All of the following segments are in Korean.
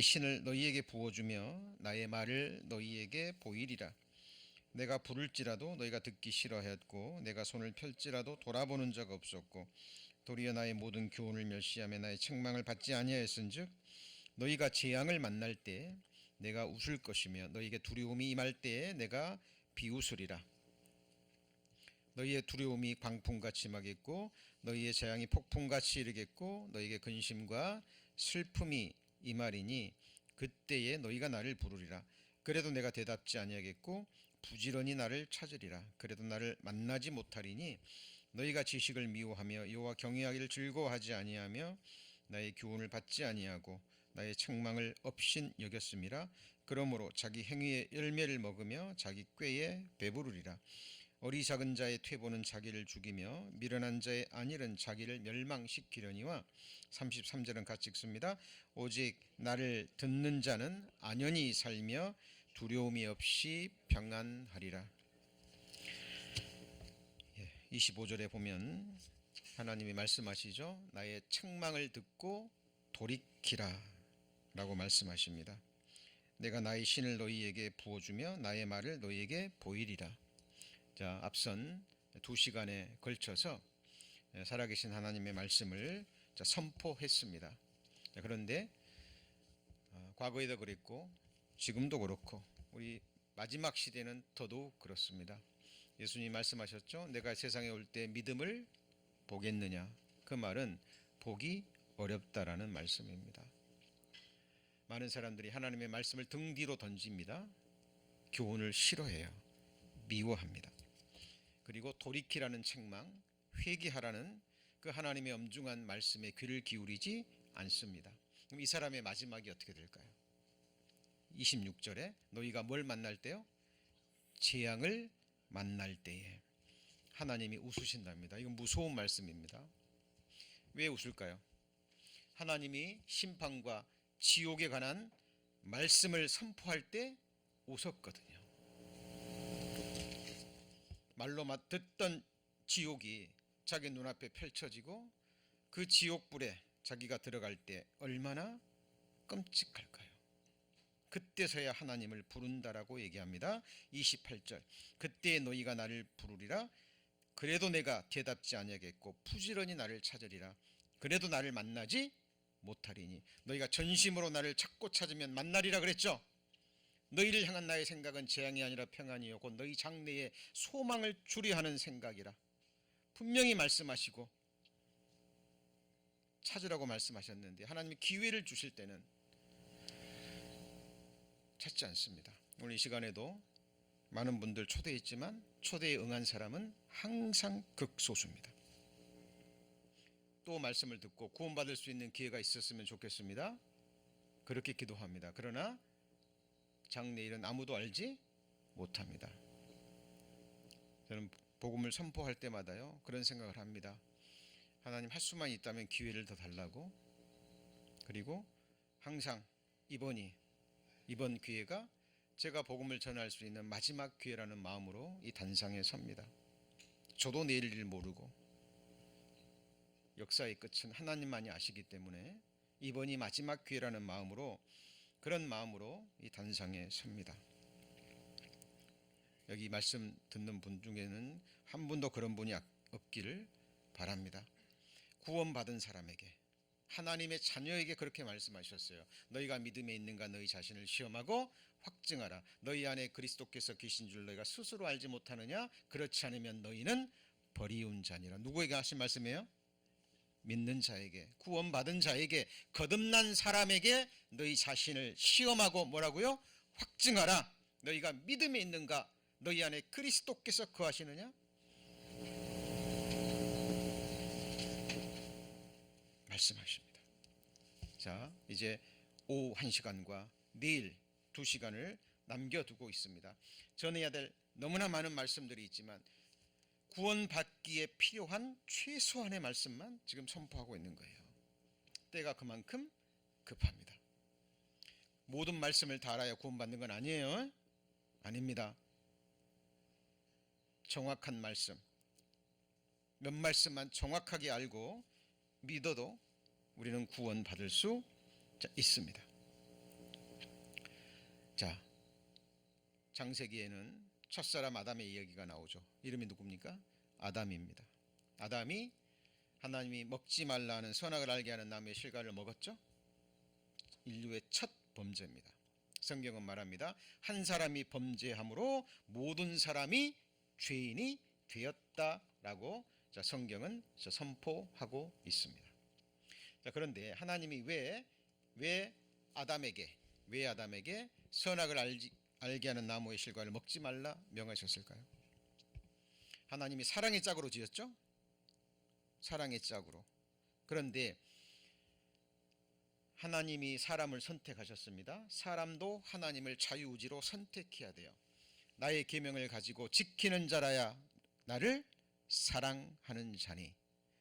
신을 너희에게 부어주며 나의 말을 너희에게 보이리라. 내가 부를지라도 너희가 듣기 싫어하였고 내가 손을 펼지라도 돌아보는 적 없었고 도리어 나의 모든 교훈을 멸시하며 나의 책망을 받지 아니하였은즉 너희가 재앙을 만날 때 내가 웃을 것이며 너희에게 두려움이 임할 때에 내가 비웃으리라. 너희의 두려움이 광풍같이 임하겠고 너희의 재앙이 폭풍같이 이르겠고 너희에게 근심과 슬픔이 임하리니 그때에 너희가 나를 부르리라. 그래도 내가 대답지 아니하겠고 부지런히 나를 찾으리라. 그래도 나를 만나지 못하리니 너희가 지식을 미워하며 여호와 경외하기를 즐거워하지 아니하며 나의 교훈을 받지 아니하고 나의 책망을 업신 여겼음이라. 그러므로 자기 행위의 열매를 먹으며 자기 꾀에 배부르리라. 어리석은 자의 퇴보는 자기를 죽이며 미련한 자의 안일은 자기를 멸망시키려니와 33절은 같이 읽습니다. 오직 나를 듣는 자는 안연히 살며 두려움이 없이 평안하리라. 25절에 보면 하나님이 말씀하시죠. 나의 책망을 듣고 돌이키라 라고 말씀하십니다. 내가 나의 신을 너희에게 부어주며 나의 말을 너희에게 보이리라. 자, 앞선 2시간에 걸쳐서 살아계신 하나님의 말씀을 선포했습니다. 그런데 과거에도 그랬고 지금도 그렇고 우리 마지막 시대는 더더욱 그렇습니다. 예수님이 말씀하셨죠. 내가 세상에 올 때 믿음을 보겠느냐. 그 말은 보기 어렵다라는 말씀입니다. 많은 사람들이 하나님의 말씀을 등 뒤로 던집니다. 교훈을 싫어해요. 미워합니다. 그리고 돌이키라는 책망, 회개하라는 그 하나님의 엄중한 말씀에 귀를 기울이지 않습니다. 그럼 이 사람의 마지막이 어떻게 될까요? 26절에 너희가 뭘 만날 때요? 재앙을 만날 때에 하나님이 웃으신답니다. 이건 무서운 말씀입니다. 왜 웃을까요? 하나님이 심판과 지옥에 관한 말씀을 선포할 때 웃었거든요. 말로만 듣던 지옥이 자기 눈앞에 펼쳐지고 그 지옥불에 자기가 들어갈 때 얼마나 끔찍할까요? 그때서야 하나님을 부른다라고 얘기합니다. 28절 그때 너희가 나를 부르리라. 그래도 내가 대답지 아니하겠고 부지런히 나를 찾으리라. 그래도 나를 만나지 못하리니 너희가 전심으로 나를 찾고 찾으면 만나리라 그랬죠. 너희를 향한 나의 생각은 재앙이 아니라 평안이요 곧 너희 장래에 소망을 주려 하는 생각이라. 분명히 말씀하시고 찾으라고 말씀하셨는데 하나님이 기회를 주실 때는 찾지 않습니다. 오늘 이 시간에도 많은 분들 초대했지만 초대에 응한 사람은 항상 극소수입니다. 또 말씀을 듣고 구원받을 수 있는 기회가 있었으면 좋겠습니다. 그렇게 기도합니다. 그러나 장래일은 아무도 알지 못합니다. 저는 복음을 선포할 때마다요 그런 생각을 합니다. 하나님 할 수만 있다면 기회를 더 달라고. 그리고 항상 이번 기회가 제가 복음을 전할 수 있는 마지막 기회라는 마음으로 이 단상에 섭니다. 저도 내일 일 모르고 역사의 끝은 하나님만이 아시기 때문에 이번이 마지막 기회라는 마음으로 그런 마음으로 이 단상에 섭니다. 여기 말씀 듣는 분 중에는 한 분도 그런 분이 없기를 바랍니다. 구원받은 사람에게 하나님의 자녀에게 그렇게 말씀하셨어요. 너희가 믿음에 있는가 너희 자신을 시험하고 확증하라. 너희 안에 그리스도께서 계신 줄 너희가 스스로 알지 못하느냐. 그렇지 않으면 너희는 버리운 자니라. 누구에게 하신 말씀이에요? 믿는 자에게, 구원받은 자에게, 거듭난 사람에게 너희 자신을 시험하고 뭐라고요? 확증하라. 너희가 믿음에 있는가? 너희 안에 그리스도께서 거하시느냐? 말씀하십니다. 자, 이제 오후 1시간과 내일 2시간을 남겨두고 있습니다. 전해야 될 너무나 많은 말씀들이 있지만 구원받기에 필요한 최소한의 말씀만 지금 선포하고 있는 거예요. 때가 그만큼 급합니다. 모든 말씀을 다 알아야 구원받는 건 아니에요. 아닙니다. 정확한 말씀, 몇 말씀만 정확하게 알고 믿어도 우리는 구원받을 수 있습니다. 자, 창세기에는 첫사람 아담의 이야기가 나오죠. 이름이 누굽니까? 아담입니다. 아담이 하나님이 먹지 말라는 선악을 알게 하는 나무의 실과를 먹었죠. 인류의 첫 범죄입니다. 성경은 말합니다. 한 사람이 범죄함으로 모든 사람이 죄인이 되었다라고 성경은 선포하고 있습니다. 자, 그런데 하나님이 왜 아담에게 선악을 알게 하는 나무의 실과를 먹지 말라 명하셨을까요? 하나님이 사랑의 짝으로 지었죠. 사랑의 짝으로. 그런데 하나님이 사람을 선택하셨습니다. 사람도 하나님을 자유의지로 선택해야 돼요. 나의 계명을 가지고 지키는 자라야 나를 사랑하는 자니.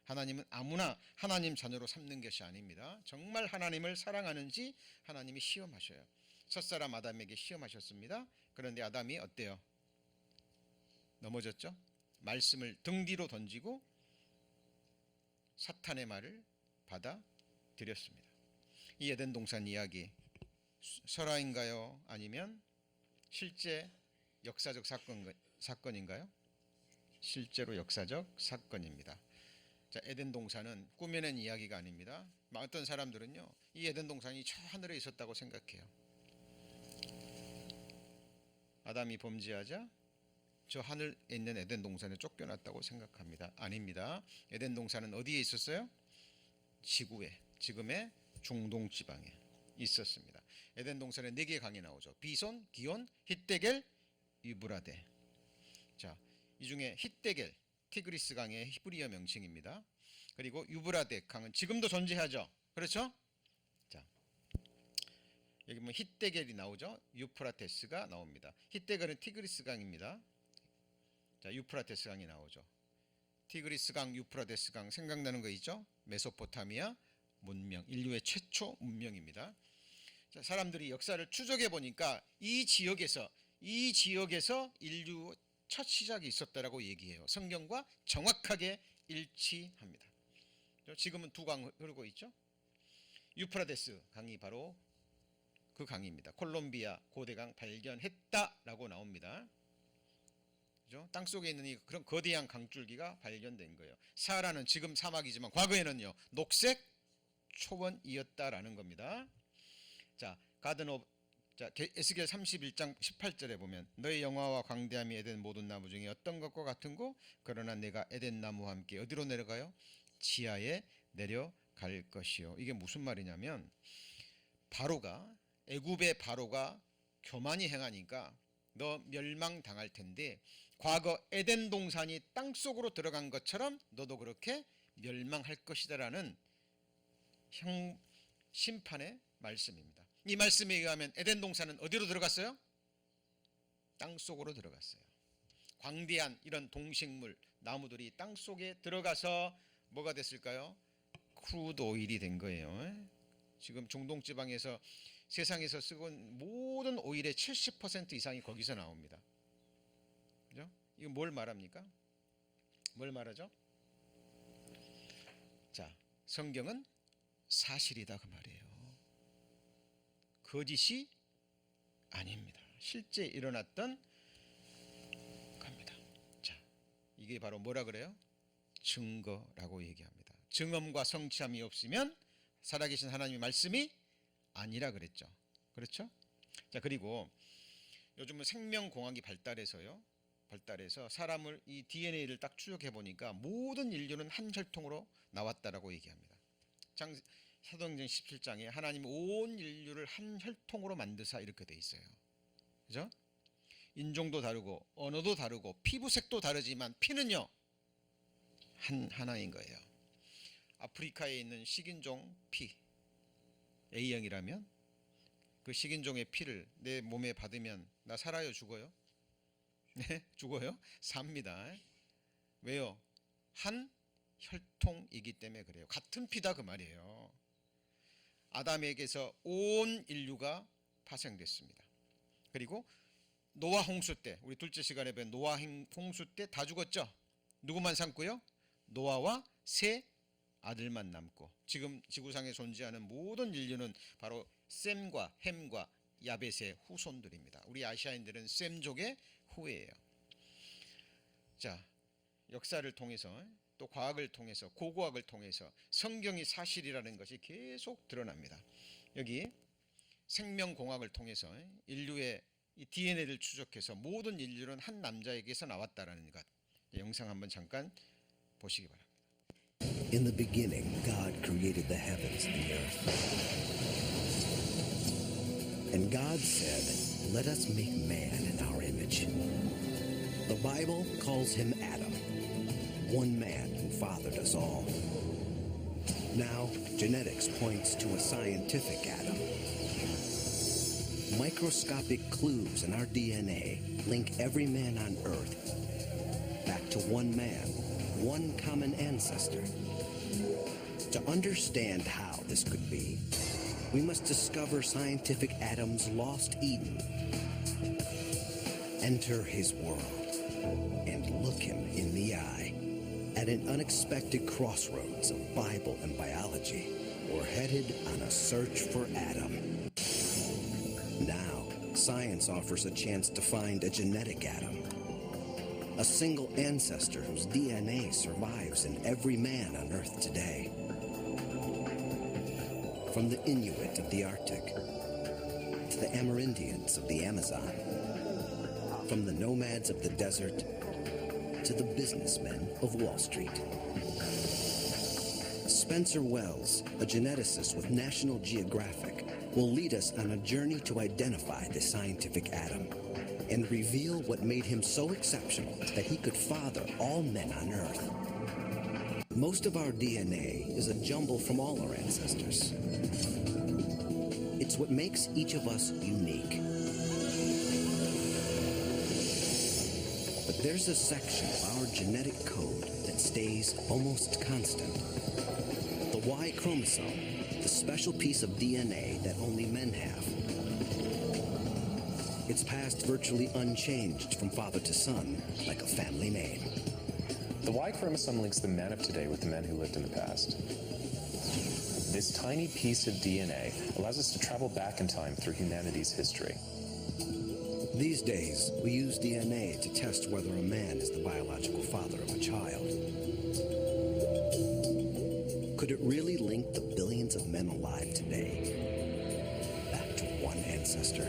하나님은 아무나 하나님 자녀로 삼는 것이 아닙니다. 정말 하나님을 사랑하는지 하나님이 시험하셔요. 첫사람 아담에게 시험하셨습니다. 그런데 아담이 어때요? 넘어졌죠? 말씀을 등 뒤로 던지고 사탄의 말을 받아들였습니다. 이 에덴 동산 이야기 설화인가요? 아니면 실제 역사적 사건인가요? 실제로 역사적 사건입니다. 자, 에덴 동산은 꾸며낸 이야기가 아닙니다. 어떤 사람들은요, 이 에덴 동산이 저 하늘에 있었다고 생각해요. 아담이 범죄하자 저 하늘에 있는 에덴 동산에 쫓겨났다고 생각합니다. 아닙니다. 에덴 동산은 어디에 있었어요? 지구에, 지금의 중동 지방에 있었습니다. 에덴 동산에 4개의 강이 나오죠. 비손, 기온, 힛데겔, 유브라데. 자, 이 중에 힛데겔, 티그리스 강의 히브리어 명칭입니다. 그리고 유브라데 강은 지금도 존재하죠. 그렇죠? 자, 여기 보면 힛데겔이 나오죠. 유프라테스가 나옵니다. 힛데겔은 티그리스 강입니다. 자, 유프라테스 강이 나오죠. 티그리스 강, 유프라테스 강 생각나는 거 있죠? 메소포타미아 문명, 인류의 최초 문명입니다. 자, 사람들이 역사를 추적해 보니까 이 지역에서 인류 첫 시작이 있었다라고 얘기해요. 성경과 정확하게 일치합니다. 지금은 2강 흐르고 있죠. 유프라테스 강이 바로 그 강입니다. 콜롬비아 고대강 발견했다라고 나옵니다. 그죠? 땅 속에 있는 이 그런 거대한 강줄기가 발견된 거예요. 사하라는 지금 사막이지만 과거에는요 녹색 초원이었다라는 겁니다. 자, 에스겔 31장 18절에 보면 너의 영화와 광대함이 에덴 모든 나무 중에 어떤 것과 같은고 그러나 내가 에덴 나무와 함께 어디로 내려가요? 지하에 내려갈 것이요. 이게 무슨 말이냐면 애굽의 바로가 교만이 행하니까 너 멸망당할 텐데 과거 에덴 동산이 땅속으로 들어간 것처럼 너도 그렇게 멸망할 것이다라는 심판의 말씀입니다. 이 말씀에 의하면 에덴 동산은 어디로 들어갔어요? 땅속으로 들어갔어요. 광대한 이런 동식물 나무들이 땅속에 들어가서 뭐가 됐을까요? 크루드 오일이 된 거예요. 지금 중동 지방에서 세상에서 쓰고 있는 모든 오일의 70% 이상이 거기서 나옵니다. 그죠? 이거 뭘 말합니까? 뭘 말하죠? 자, 성경은 사실이다 그 말이에요. 거짓이 아닙니다. 실제 일어났던 겁니다. 자, 이게 바로 뭐라 그래요? 증거라고 얘기합니다. 증언과 성취함이 없으면 살아계신 하나님의 말씀이 아니라 그랬죠. 그렇죠? 자, 그리고 요즘은 생명공학이 발달해서 사람을 이 DNA를 딱 추적해 보니까 모든 인류는 한 혈통으로 나왔다라고 얘기합니다. 사도행전 17장에 하나님이 온 인류를 한 혈통으로 만드사 이렇게 돼 있어요. 그죠? 인종도 다르고 언어도 다르고 피부색도 다르지만 피는요 하나인 거예요. 아프리카에 있는 식인종 피 A형이라면 그 식인종의 피를 내 몸에 받으면 나 살아요, 죽어요? 네, 죽어요? 삽니다. 왜요? 한 혈통이기 때문에 그래요. 같은 피다 그 말이에요. 아담에게서 온 인류가 파생됐습니다. 그리고 노아 홍수 때, 우리 둘째 시간에 뵌 노아 홍수 때 다 죽었죠. 누구만 남고요? 노아와 세 아들만 남고 지금 지구상에 존재하는 모든 인류는 바로 셈과 햄과 야벳의 후손들입니다. 우리 아시아인들은 셈족의 후예예요. 자, 역사를 통해서 또 과학을 통해서 고고학을 통해서 성경이 사실이라는 것이 계속 드러납니다. 여기 생명공학을 통해서 인류의 이 DNA를 추적해서 모든 인류는 한 남자에게서 나왔다라는 것, 영상 한번 잠깐 보시기 바랍니다. In the beginning, God created the heavens and the earth. And God said, "Let us make man in our image." The Bible calls him Adam, one man who fathered us all. Now, genetics points to a scientific Adam. Microscopic clues in our DNA link every man on Earth back to one man, one common ancestor. To understand how this could be, we must discover scientific Adam's lost Eden, enter his world, and look him in the eye. At an unexpected crossroads of Bible and biology, we're headed on a search for Adam. Now, science offers a chance to find a genetic Adam, a single ancestor whose DNA survives in every man on Earth today. From the Inuit of the Arctic to the Amerindians of the Amazon, from the nomads of the desert to the businessmen of Wall Street. Spencer Wells, a geneticist with National Geographic, will lead us on a journey to identify the scientific Adam and reveal what made him so exceptional that he could father all men on Earth. Most of our DNA is a jumble from all our ancestors. It's what makes each of us unique. But there's a section of our genetic code that stays almost constant. The Y chromosome, the special piece of DNA that only men have. It's passed virtually unchanged from father to son, like a family name. The Y chromosome links the men of today with the men who lived in the past. This tiny piece of DNA allows us to travel back in time through humanity's history. These days, we use DNA to test whether a man is the biological father of a child. Could it really link the billions of men alive today back to one ancestor?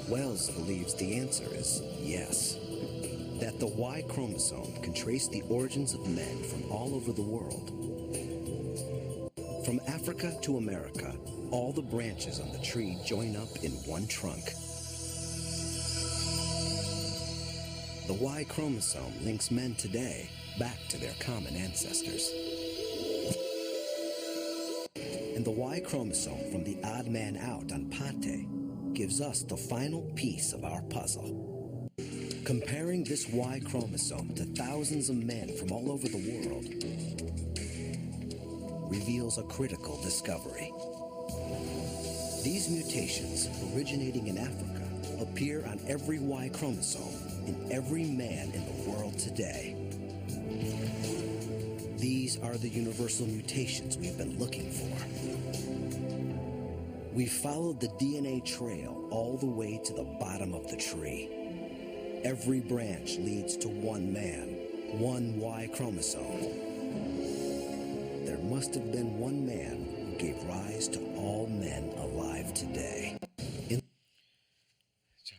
Wells believes the answer is yes. That the Y chromosome can trace the origins of men from all over the world. From Africa to America, all the branches on the tree join up in one trunk. The Y chromosome links men today back to their common ancestors. And the Y chromosome from the odd man out on Pate gives us the final piece of our puzzle. Comparing this Y chromosome to thousands of men from all over the world reveals a critical discovery. These mutations, originating in Africa, appear on every Y chromosome in every man in the world today. These are the universal mutations we've been looking for. We've followed the DNA trail all the way to the bottom of the tree. Every branch leads to one man, one Y chromosome. There must have been one man who gave rise to all men alive today. 자,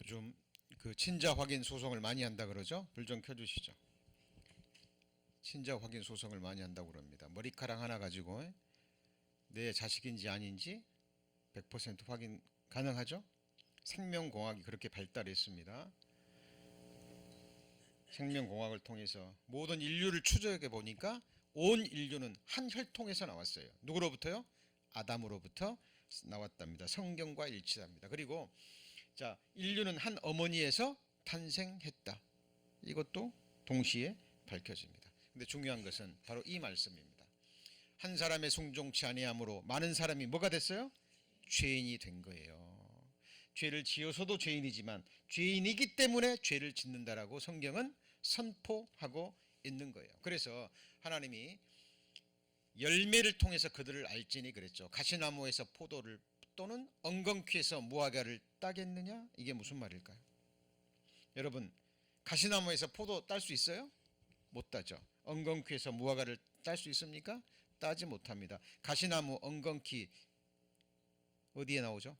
요즘 그 친자 확인 소송을 많이 한다 그러죠? 불 좀 켜주시죠. 친자 확인 소송을 많이 한다고 그럽니다. 머리카락 하나 가지고 내 자식인지 아닌지 100% 확인 가능하죠? 생명공학이 그렇게 발달했습니다. 생명공학을 통해서 모든 인류를 추적해 보니까 온 인류는 한 혈통에서 나왔어요. 누구로부터요? 아담으로부터 나왔답니다. 성경과 일치합니다. 그리고 자, 인류는 한 어머니에서 탄생했다. 이것도 동시에 밝혀집니다. 근데 중요한 것은 바로 이 말씀입니다. 한 사람의 순종치 아니함으로 많은 사람이 뭐가 됐어요? 죄인이 된 거예요. 죄를 지어서도 죄인이지만 죄인이기 때문에 죄를 짓는다라고 성경은 선포하고 있는 거예요. 그래서 하나님이 열매를 통해서 그들을 알지니 그랬죠. 가시나무에서 포도를 또는 엉겅퀴에서 무화과를 따겠느냐? 이게 무슨 말일까요? 여러분, 가시나무에서 포도 딸 수 있어요? 못 따죠. 엉겅퀴에서 무화과를 딸 수 있습니까? 따지 못합니다. 가시나무 엉겅퀴 어디에 나오죠?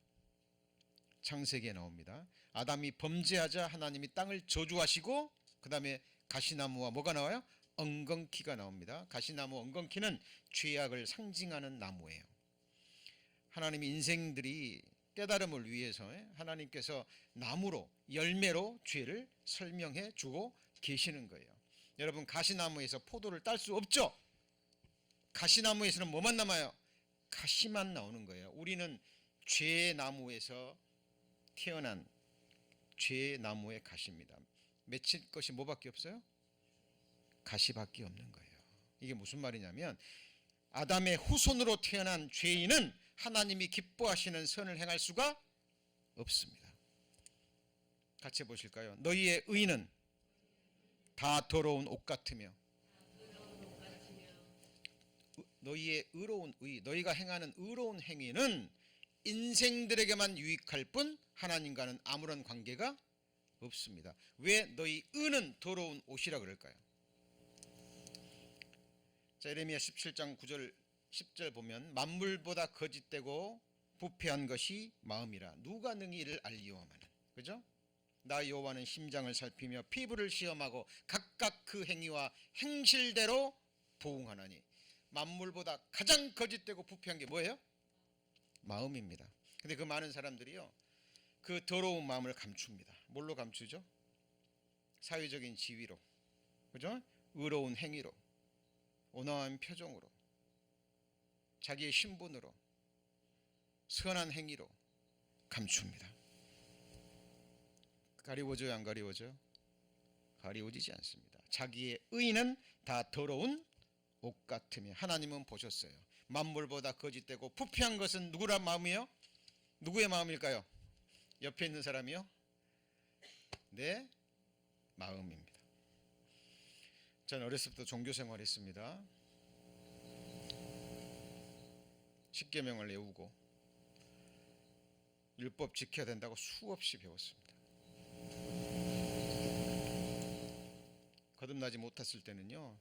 창세기에 나옵니다. 아담이 범죄하자 하나님이 땅을 저주하시고 그 다음에 가시나무와 뭐가 나와요? 엉겅퀴가 나옵니다. 가시나무 엉겅퀴는 죄악을 상징하는 나무예요. 하나님이 인생들이 깨달음을 위해서 하나님께서 나무로 열매로 죄를 설명해 주고 계시는 거예요. 여러분, 가시나무에서 포도를 딸 수 없죠. 가시나무에서는 뭐만 남아요? 가시만 나오는 거예요. 우리는 죄의 나무에서 태어난 죄의 나무의 가시입니다. 맺힐 것이 뭐밖에 없어요? 가시밖에 없는 거예요. 이게 무슨 말이냐면 아담의 후손으로 태어난 죄인은 하나님이 기뻐하시는 선을 행할 수가 없습니다. 같이 보실까요? 너희의 의는 다 더러운 옷 같으며 너희의 의로운 의, 너희가 행하는 의로운 행위는 인생들에게만 유익할 뿐 하나님과는 아무런 관계가 없습니다. 왜 너희 의는 더러운 옷이라 그럴까요? 자, 예레미야 17장 9절 10절 보면 만물보다 거짓되고 부패한 것이 마음이라 누가 능히 이를 알리오마는, 그죠? 나 여호와는 심장을 살피며 피부를 시험하고 각각 그 행위와 행실대로 보응하나니. 만물보다 가장 거짓되고 부패한 게 뭐예요? 마음입니다. 근데 그 많은 사람들이요, 그 더러운 마음을 감춥니다. 뭘로 감추죠? 사회적인 지위로, 그죠? 의로운 행위로, 온화한 표정으로, 자기의 신분으로, 선한 행위로 감춥니다. 가리워져요, 안 가리워져요? 가리워지지 않습니다. 자기의 의는 다 더러운 옷 같으며 하나님은 보셨어요. 만물보다 거짓되고 부패한 것은 누구란 마음이요? 누구의 마음일까요? 옆에 있는 사람이요? 내 마음입니다. 저는 어렸을 때 종교 생활했습니다. 십계명을 외우고 율법 지켜야 된다고 수없이 배웠습니다. 거듭나지 못했을 때는요,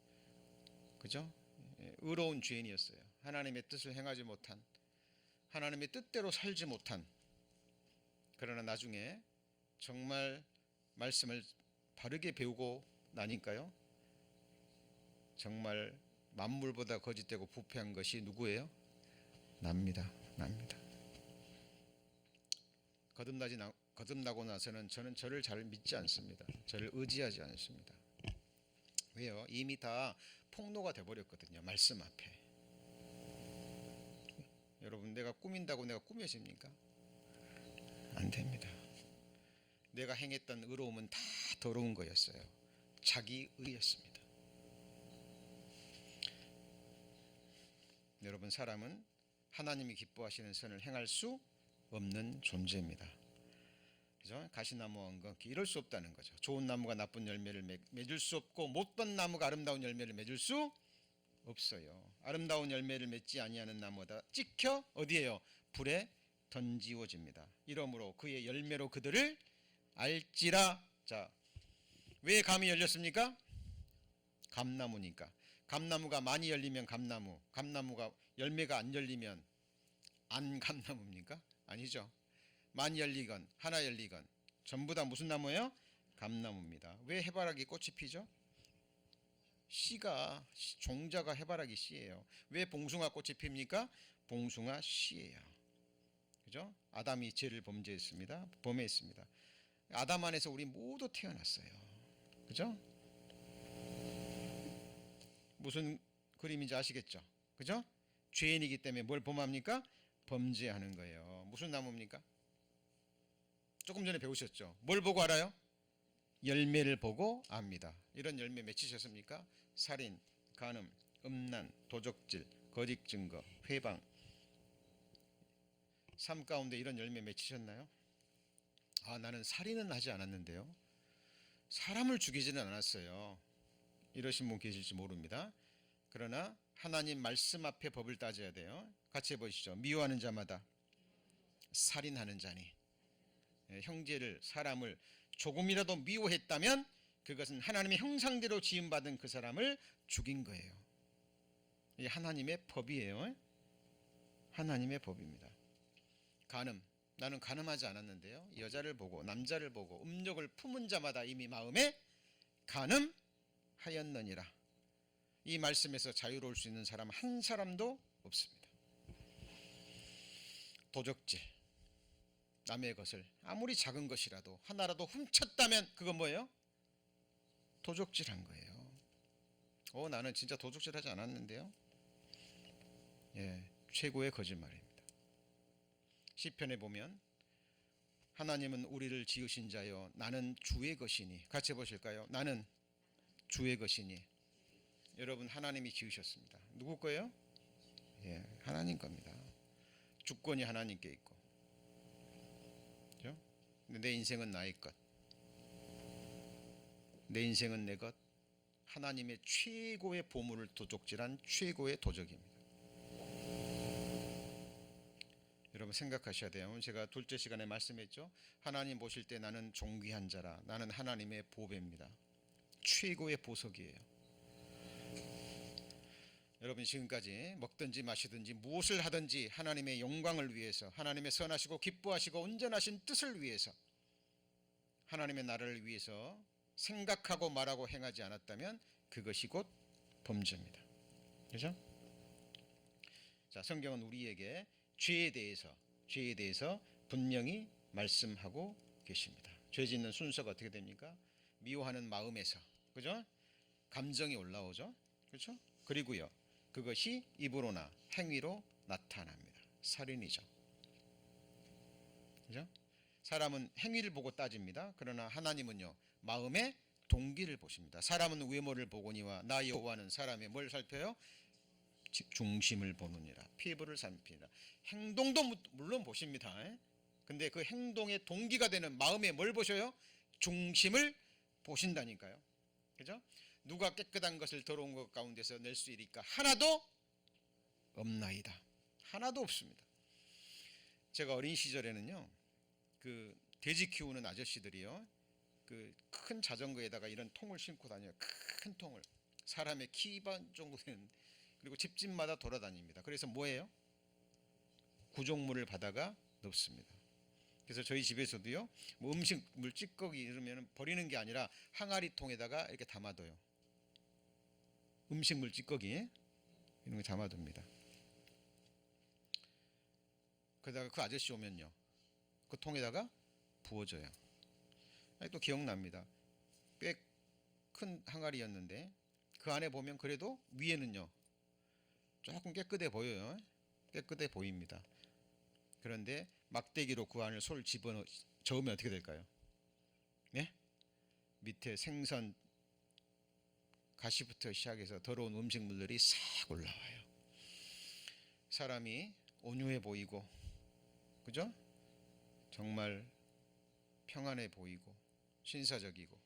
그죠? 의로운 죄인이었어요. 하나님의 뜻을 행하지 못한, 하나님의 뜻대로 살지 못한. 그러나 나중에 정말 말씀을 바르게 배우고 나니까요, 정말 만물보다 거짓되고 부패한 것이 누구예요? 납니다. 거듭나고 나서는 저는 저를 잘 믿지 않습니다. 저를 의지하지 않습니다. 왜요? 이미 다 폭로가 돼버렸거든요. 말씀 앞에. 여러분, 내가 꾸민다고 내가 꾸며집니까? 안 됩니다. 내가 행했던 의로움은 다 더러운 거였어요. 자기 의였습니다. 여러분, 사람은 하나님이 기뻐하시는 선을 행할 수 없는 존재입니다. 그죠? 가시나무 엉겅퀴 이럴 수 없다는 거죠. 좋은 나무가 나쁜 열매를 맺을 수 없고 못된 나무가 아름다운 열매를 맺을 수 없어요. 아름다운 열매를 맺지 아니하는 나무다 찍혀 어디에요? 불에 던지워집니다. 이러므로 그의 열매로 그들을 알지라. 자, 왜 감이 열렸습니까? 감나무니까. 감나무가 많이 열리면 감나무, 감나무가 열매가 안 열리면 안 감나무입니까? 아니죠. 많이 열리건 하나 열리건 전부 다 무슨 나무예요? 감나무입니다. 왜 해바라기 꽃이 피죠? 씨가, 종자가 해바라기 씨예요. 왜 봉숭아 꽃이 핍니까? 봉숭아 씨예요. 그죠? 아담이 죄를 범했습니다. 아담 안에서 우리 모두 태어났어요. 그죠? 무슨 그림인지 아시겠죠? 그죠? 죄인이기 때문에 뭘 범합니까? 범죄하는 거예요. 무슨 나무입니까? 조금 전에 배우셨죠? 뭘 보고 알아요? 열매를 보고 압니다. 이런 열매 맺히셨습니까? 살인, 간음, 음란, 도적질, 거짓 증거, 회방. 삶 가운데 이런 열매 맺히셨나요? 아, 나는 살인은 하지 않았는데요. 사람을 죽이지는 않았어요. 이러신 분 계실지 모릅니다. 그러나 하나님 말씀 앞에 법을 따져야 돼요. 같이 해보시죠. 미워하는 자마다 살인하는 자니. 형제를, 사람을 조금이라도 미워했다면 그것은 하나님의 형상대로 지음받은 그 사람을 죽인 거예요. 이게 하나님의 법이에요. 하나님의 법입니다. 간음, 나는 간음하지 않았는데요, 여자를 보고 남자를 보고 음욕을 품은 자마다 이미 마음에 간음하였느니라. 이 말씀에서 자유로울 수 있는 사람 한 사람도 없습니다. 도적질, 남의 것을 아무리 작은 것이라도 하나라도 훔쳤다면 그건 뭐예요? 도적질한 거예요. 나는 진짜 도적질하지 않았는데요. 최고의 거짓말입니다. 시편에 보면 하나님은 우리를 지으신 자여 나는 주의 것이니. 같이 보실까요? 나는 주의 것이니. 여러분, 하나님이 지으셨습니다. 누구 거예요? 하나님 겁니다. 주권이 하나님께 있고, 그렇죠? 내 인생은 나의 것, 내 인생은 내 것. 하나님의 최고의 보물을 도적질한 최고의 도적입니다. 여러분 생각하셔야 돼요. 제가 둘째 시간에 말씀했죠. 하나님 보실 때 나는 존귀한 자라. 나는 하나님의 보배입니다. 최고의 보석이에요. 여러분 지금까지 먹든지 마시든지 무엇을 하든지 하나님의 영광을 위해서, 하나님의 선하시고 기뻐하시고 온전하신 뜻을 위해서, 하나님의 나라를 위해서 생각하고 말하고 행하지 않았다면 그것이 곧 범죄입니다. 그렇죠? 자, 성경은 우리에게 죄에 대해서 분명히 말씀하고 계십니다. 죄 짓는 순서가 어떻게 됩니까? 미워하는 마음에서, 그죠? 감정이 올라오죠. 그렇죠? 그리고요, 그것이 입으로나 행위로 나타납니다. 살인이죠. 그죠? 사람은 행위를 보고 따집니다. 그러나 하나님은요, 마음의 동기를 보십니다. 사람은 외모를 보거니와 나 여호와는 사람의 뭘 살펴요? 중심을 보느니라. 피부를 살핍니다. 행동도 물론 보십니다. 근데 그 행동의 동기가 되는 마음에 뭘 보셔요? 중심을 보신다니까요. 그죠? 누가 깨끗한 것을 더러운 것 가운데서 낼 수 있으리까? 하나도 없나이다. 하나도 없습니다. 제가 어린 시절에는요, 그 돼지 키우는 아저씨들이요, 그 큰 자전거에다가 이런 통을 싣고 다녀요. 큰 통을, 사람의 키 반 정도 되는. 그리고 집집마다 돌아다닙니다. 그래서 뭐예요? 구종물을 받아가 넣습니다. 그래서 저희 집에서도요, 뭐 음식물 찌꺼기 이러면 버리는 게 아니라 항아리 통에다가 이렇게 담아둬요. 음식물 찌꺼기 이런 거 담아둡니다. 그러다가 그 아저씨 오면요, 그 통에다가 부어줘요. 또 기억납니다. 꽤 큰 항아리였는데 그 안에 보면 그래도 위에는요 조금 깨끗해 보여요. 깨끗해 보입니다. 그런데 막대기로 그 안을 솔 저으면 어떻게 될까요? 네? 밑에 생선 가시부터 시작해서 더러운 음식물들이 싹 올라와요. 사람이 온유해 보이고, 그죠? 정말 평안해 보이고 신사적이고,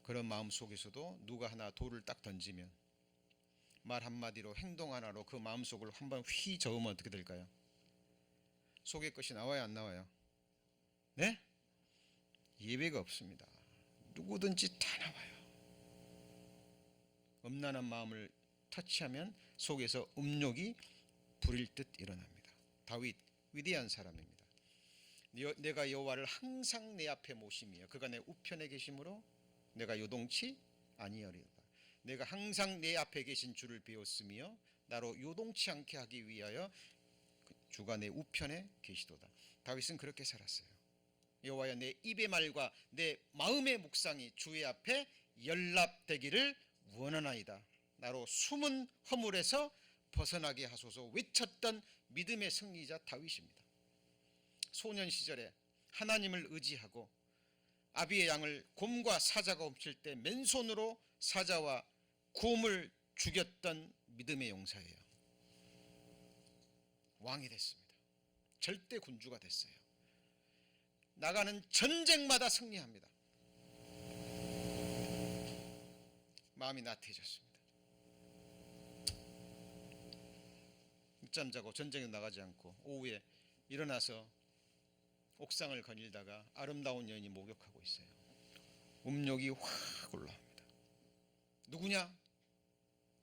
그런 마음 속에서도 누가 하나 돌을 딱 던지면, 말 한마디로 행동 하나로 그 마음속을 한번 휘 저으면 어떻게 될까요? 속의 것이 나와요, 안 나와요? 네? 예외가 없습니다. 누구든지 다 나와요. 음란한 마음을 터치하면 속에서 음욕이 불일 듯 일어납니다. 다윗, 위대한 사람입니다. 내가 여호와를 항상 내 앞에 모심이여 그가 내 우편에 계심으로 내가 요동치 아니하리로다. 내가 항상 내 앞에 계신 주를 배웠으며 나로 요동치 않게 하기 위하여 주가 내 우편에 계시도다. 다윗은 그렇게 살았어요. 여호와여, 내 입의 말과 내 마음의 묵상이 주의 앞에 연락되기를 원하나이다. 나로 숨은 허물에서 벗어나게 하소서 외쳤던 믿음의 승리자 다윗입니다. 소년 시절에 하나님을 의지하고 아비의 양을 곰과 사자가 훔칠 때 맨손으로 사자와 곰을 죽였던 믿음의 용사예요. 왕이 됐습니다. 절대 군주가 됐어요. 나가는 전쟁마다 승리합니다. 마음이 나태해졌습니다. 늦잠 자고 전쟁에 나가지 않고 오후에 일어나서 옥상을 거닐다가 아름다운 여인이 목욕하고 있어요. 음욕이 확 올라옵니다. 누구냐?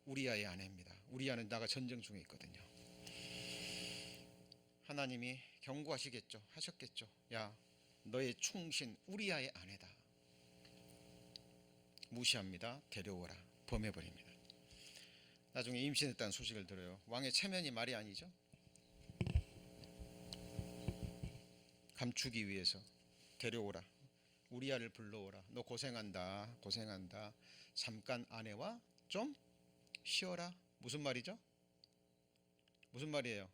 우리아의 아내입니다. 우리아는 나가 전쟁 중에 있거든요. 하나님이 경고하시겠죠. 하셨겠죠. 야, 너의 충신 우리아의 아내다. 무시합니다. 데려오라. 범해버립니다. 나중에 임신했다는 소식을 들어요. 왕의 체면이 말이 아니죠. 감추기 위해서 데려오라. 우리아를 불러오라. 너 고생한다. 고생한다. 잠깐 아내와 좀 쉬어라. 무슨 말이죠? 무슨 말이에요?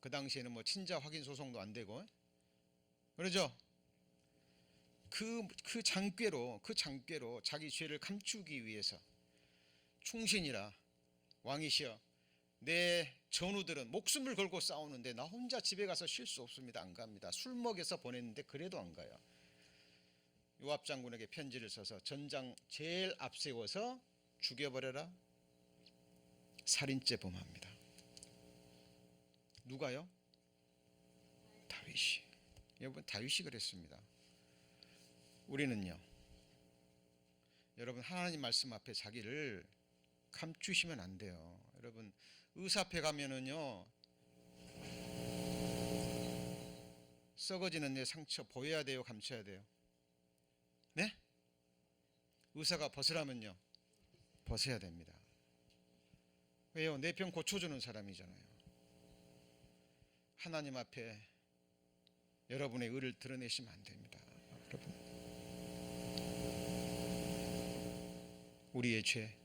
그 당시에는 뭐 친자 확인 소송도 안 되고 그러죠? 그 장꾀로 자기 죄를 감추기 위해서 충신이라 왕이시여 내 전우들은 목숨을 걸고 싸우는데 나 혼자 집에 가서 쉴 수 없습니다. 안 갑니다. 술 먹여서 보냈는데 그래도 안 가요. 요압 장군에게 편지를 써서 전장 제일 앞세워서 죽여버려라. 살인죄 범합니다. 누가요? 다윗이. 여러분 다윗이 그랬습니다. 우리는요, 여러분 하나님 말씀 앞에 자기를 감추시면 안 돼요. 여러분 의사 앞에 가면은요 썩어지는 내 상처 보여야 돼요, 감춰야 돼요? 네? 의사가 벗으라면요 벗어야 됩니다. 왜요? 내 병 고쳐주는 사람이잖아요. 하나님 앞에 여러분의 의를 드러내시면 안 됩니다. 여러분 우리의 죄,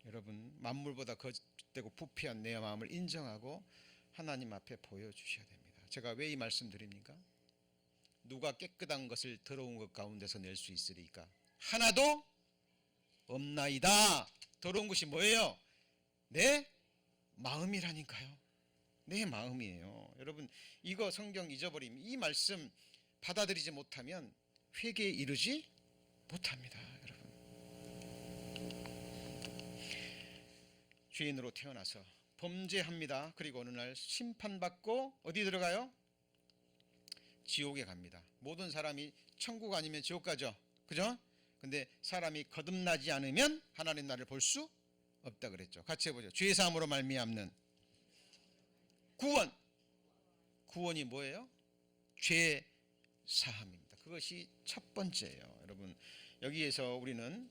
여러분 만물보다 거짓되고 부패한 내 마음을 인정하고 하나님 앞에 보여주셔야 됩니다. 제가 왜 이 말씀 드립니까? 누가 깨끗한 것을 더러운 것 가운데서 낼 수 있으리까? 하나도 없나이다. 더러운 것이 뭐예요? 내 마음이라니까요. 내 마음이에요. 여러분 이거 성경 잊어버리면, 이 말씀 받아들이지 못하면 회개에 이르지 못합니다. 여러분 죄인으로 태어나서 범죄합니다. 그리고 어느 날 심판받고 어디 들어가요? 지옥에 갑니다. 모든 사람이 천국 아니면 지옥 가죠. 그죠? 근데 사람이 거듭나지 않으면 하나님 나라를 볼 수 없다 그랬죠. 같이 해보죠. 죄 사함으로 말미암는 구원. 구원이 뭐예요? 죄 사함입니다. 그것이 첫 번째예요. 여러분 여기에서 우리는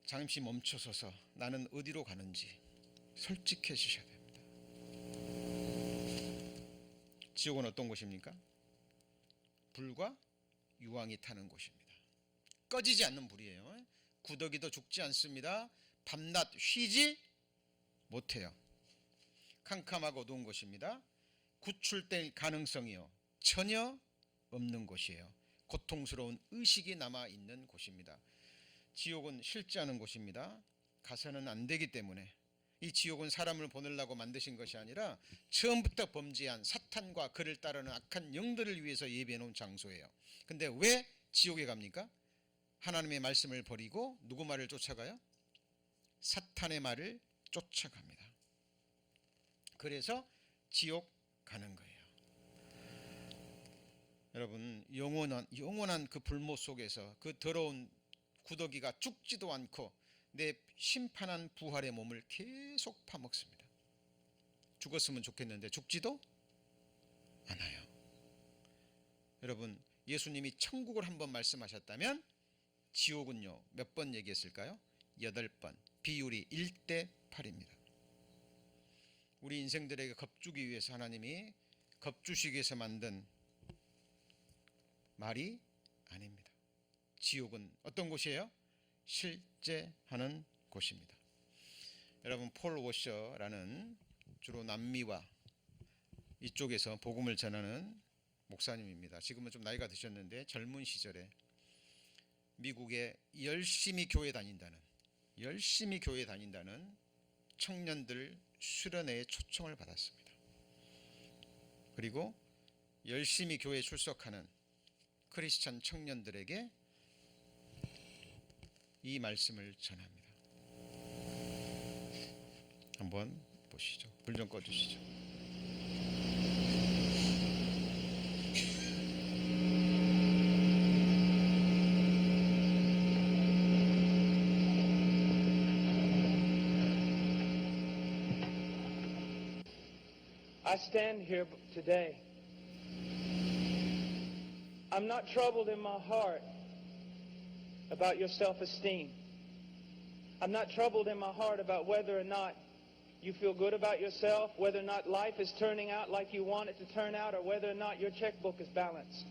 잠시 멈춰서서 나는 어디로 가는지 솔직해지셔야 됩니다. 지옥은 어떤 곳입니까? 불과 유황이 타는 곳입니다. 꺼지지 않는 불이에요. 구더기도 죽지 않습니다. 밤낮 쉬지 못해요. 캄캄하고 어두운 곳입니다. 구출될 가능성이요 전혀 없는 곳이에요. 고통스러운 의식이 남아있는 곳입니다. 지옥은 싫지 않은 곳입니다. 가서는 안 되기 때문에. 이 지옥은 사람을 보내려고 만드신 것이 아니라 처음부터 범죄한 사탄과 그를 따르는 악한 영들을 위해서 예비해 놓은 장소예요. 근데 왜 지옥에 갑니까? 하나님의 말씀을 버리고 누구 말을 쫓아가요? 사탄의 말을 쫓아갑니다. 그래서 지옥 가는 거예요. 여러분 영원한 그 불모 속에서 그 더러운 구더기가 죽지도 않고 내 심판한 부활의 몸을 계속 파먹습니다. 죽었으면 좋겠는데 죽지도 않아요. 여러분 예수님이 천국을 한번 말씀하셨다면 지옥은요 몇 번 얘기했을까요? 8번. 비율이 1대 8입니다. 우리 인생들에게 겁주기 위해서 하나님이 겁주시기 위해서 만든 말이 아닙니다. 지옥은 어떤 곳이에요? 실제하는 곳입니다. 여러분 폴 워셔라는 주로 남미와 이쪽에서 복음을 전하는 목사님입니다. 지금은 좀 나이가 드셨는데 젊은 시절에 미국에 열심히 교회 다닌다는 청년들 수련회에 초청을 받았습니다. 그리고 열심히 교회에 출석하는 크리스찬 청년들에게 이 말씀을 전합니다. 한번 보시죠. 불 좀 꺼주시죠. I stand here today. I'm not troubled in my heart about your self-esteem. I'm not troubled in my heart about whether or not you feel good about yourself, whether or not life is turning out like you want it to turn out, or whether or not your checkbook is balanced.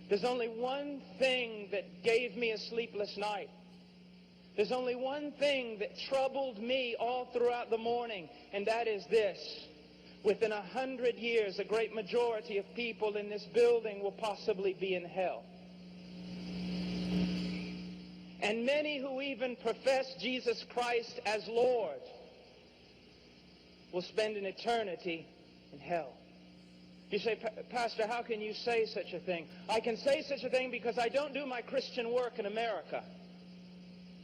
There's only one thing that gave me a sleepless night. There's only one thing that troubled me all throughout the morning, and that is this. Within 100 years, a great majority of people in this building will possibly be in hell. And many who even profess Jesus Christ as Lord will spend an eternity in hell. You say, Pastor, how can you say such a thing? I can say such a thing because I don't do my Christian work in America.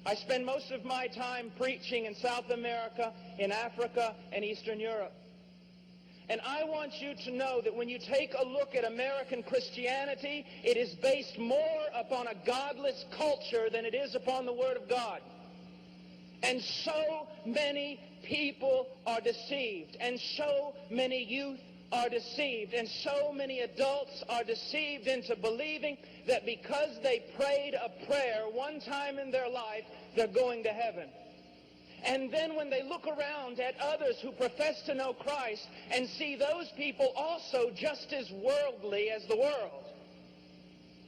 I spend most of my time preaching in South America, in Africa, and Eastern Europe. And I want you to know that when you take a look at American Christianity, it is based more upon a godless culture than it is upon the Word of God. And so many people are deceived, and so many youth are deceived, and so many adults are deceived into believing that because they prayed a prayer one time in their life, they're going to heaven. And then when they look around at others who profess to know Christ and see those people also just as worldly as the world,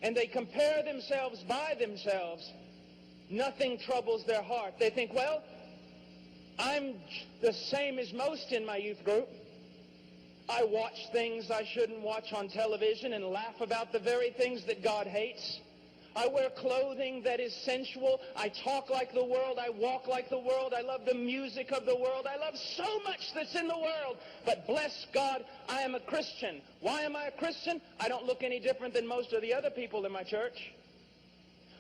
and they compare themselves by themselves, nothing troubles their heart. They think, well, I'm the same as most in my youth group. I watch things I shouldn't watch on television and laugh about the very things that God hates. I wear clothing that is sensual. I talk like the world. I walk like the world. I love the music of the world. I love so much that's in the world. But bless God, I am a Christian. Why am I a Christian? I don't look any different than most of the other people in my church.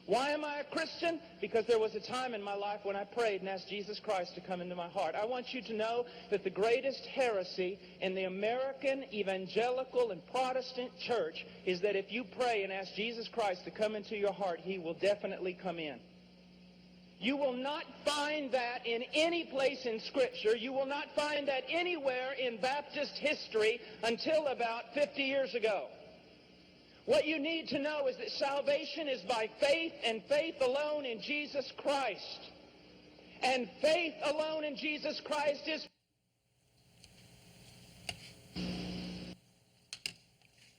Why am I a Christian? Because there was a time in my life when I prayed and asked Jesus Christ to come into my heart. I want you to know that the greatest heresy in the American evangelical and Protestant church is that if you pray and ask Jesus Christ to come into your heart, he will definitely come in. You will not find that in any place in Scripture. You will not find that anywhere in Baptist history until about 50 years ago. What you need to know is that salvation is by faith and faith alone in Jesus Christ. And faith alone in Jesus Christ is...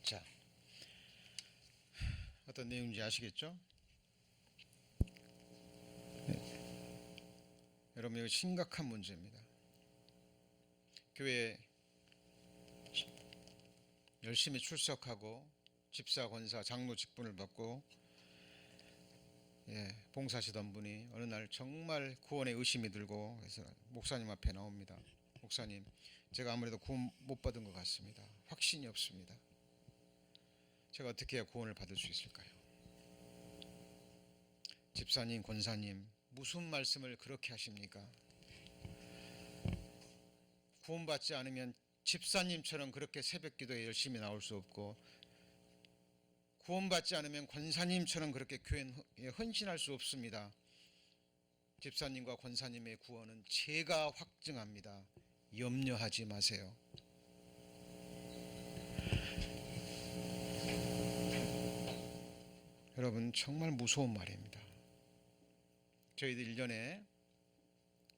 자, 어떤 내용인지 아시겠죠? 여러분, 이거 심각한 문제입니다. 교회에 열심히 출석하고 집사, 권사, 장로 직분을 받고 봉사하시던 분이 어느 날 정말 구원에 의심이 들고 그래서 목사님 앞에 나옵니다. 목사님, 제가 아무래도 구원 못 받은 것 같습니다. 확신이 없습니다. 제가 어떻게 해야 구원을 받을 수 있을까요? 집사님, 권사님, 무슨 말씀을 그렇게 하십니까? 구원받지 않으면 집사님처럼 그렇게 새벽기도에 열심히 나올 수 없고, 구원받지 않으면 권사님처럼 그렇게 교회에 헌신할 수 없습니다. 집사님과 권사님의 구원은 제가 확증합니다. 염려하지 마세요. 여러분, 정말 무서운 말입니다. 저희들 1년에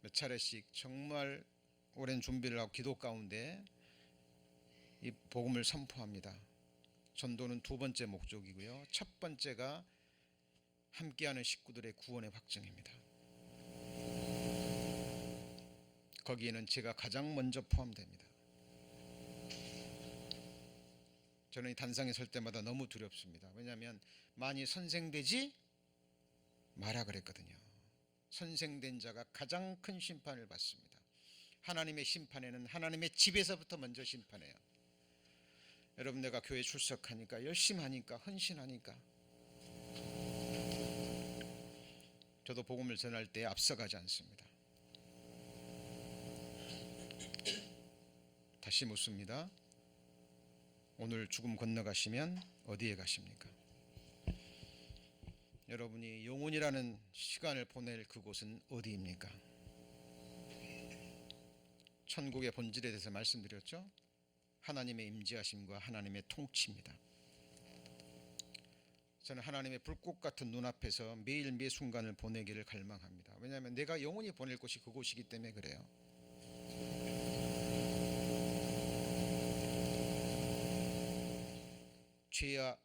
몇 차례씩 정말 오랜 준비를 하고 기도 가운데 이 복음을 선포합니다. 전도는 두 번째 목적이고요. 첫 번째가 함께하는 식구들의 구원의 확증입니다. 거기에는 제가 가장 먼저 포함됩니다. 저는 이 단상에 설 때마다 너무 두렵습니다. 왜냐하면 많이 선생되지 마라 그랬거든요. 선생된 자가 가장 큰 심판을 받습니다. 하나님의 심판에는 하나님의 집에서부터 먼저 심판해요. 여러분, 내가 교회 출석하니까, 열심히 하니까, 헌신하니까 저도 복음을 전할 때 앞서가지 않습니다. 다시 묻습니다. 오늘 죽음 건너가시면 어디에 가십니까? 여러분이 영혼이라는 시간을 보낼 그곳은 어디입니까? 천국의 본질에 대해서 말씀드렸죠. 하나님의 임재하심과 하나님의 통치입니다. 저는 하나님의 불꽃 같은 눈앞에서 매일 매 순간을 보내기를 갈망합니다. 왜냐하면 내가 영원히 보낼 곳이 그곳이기 때문에 그래요. 죄와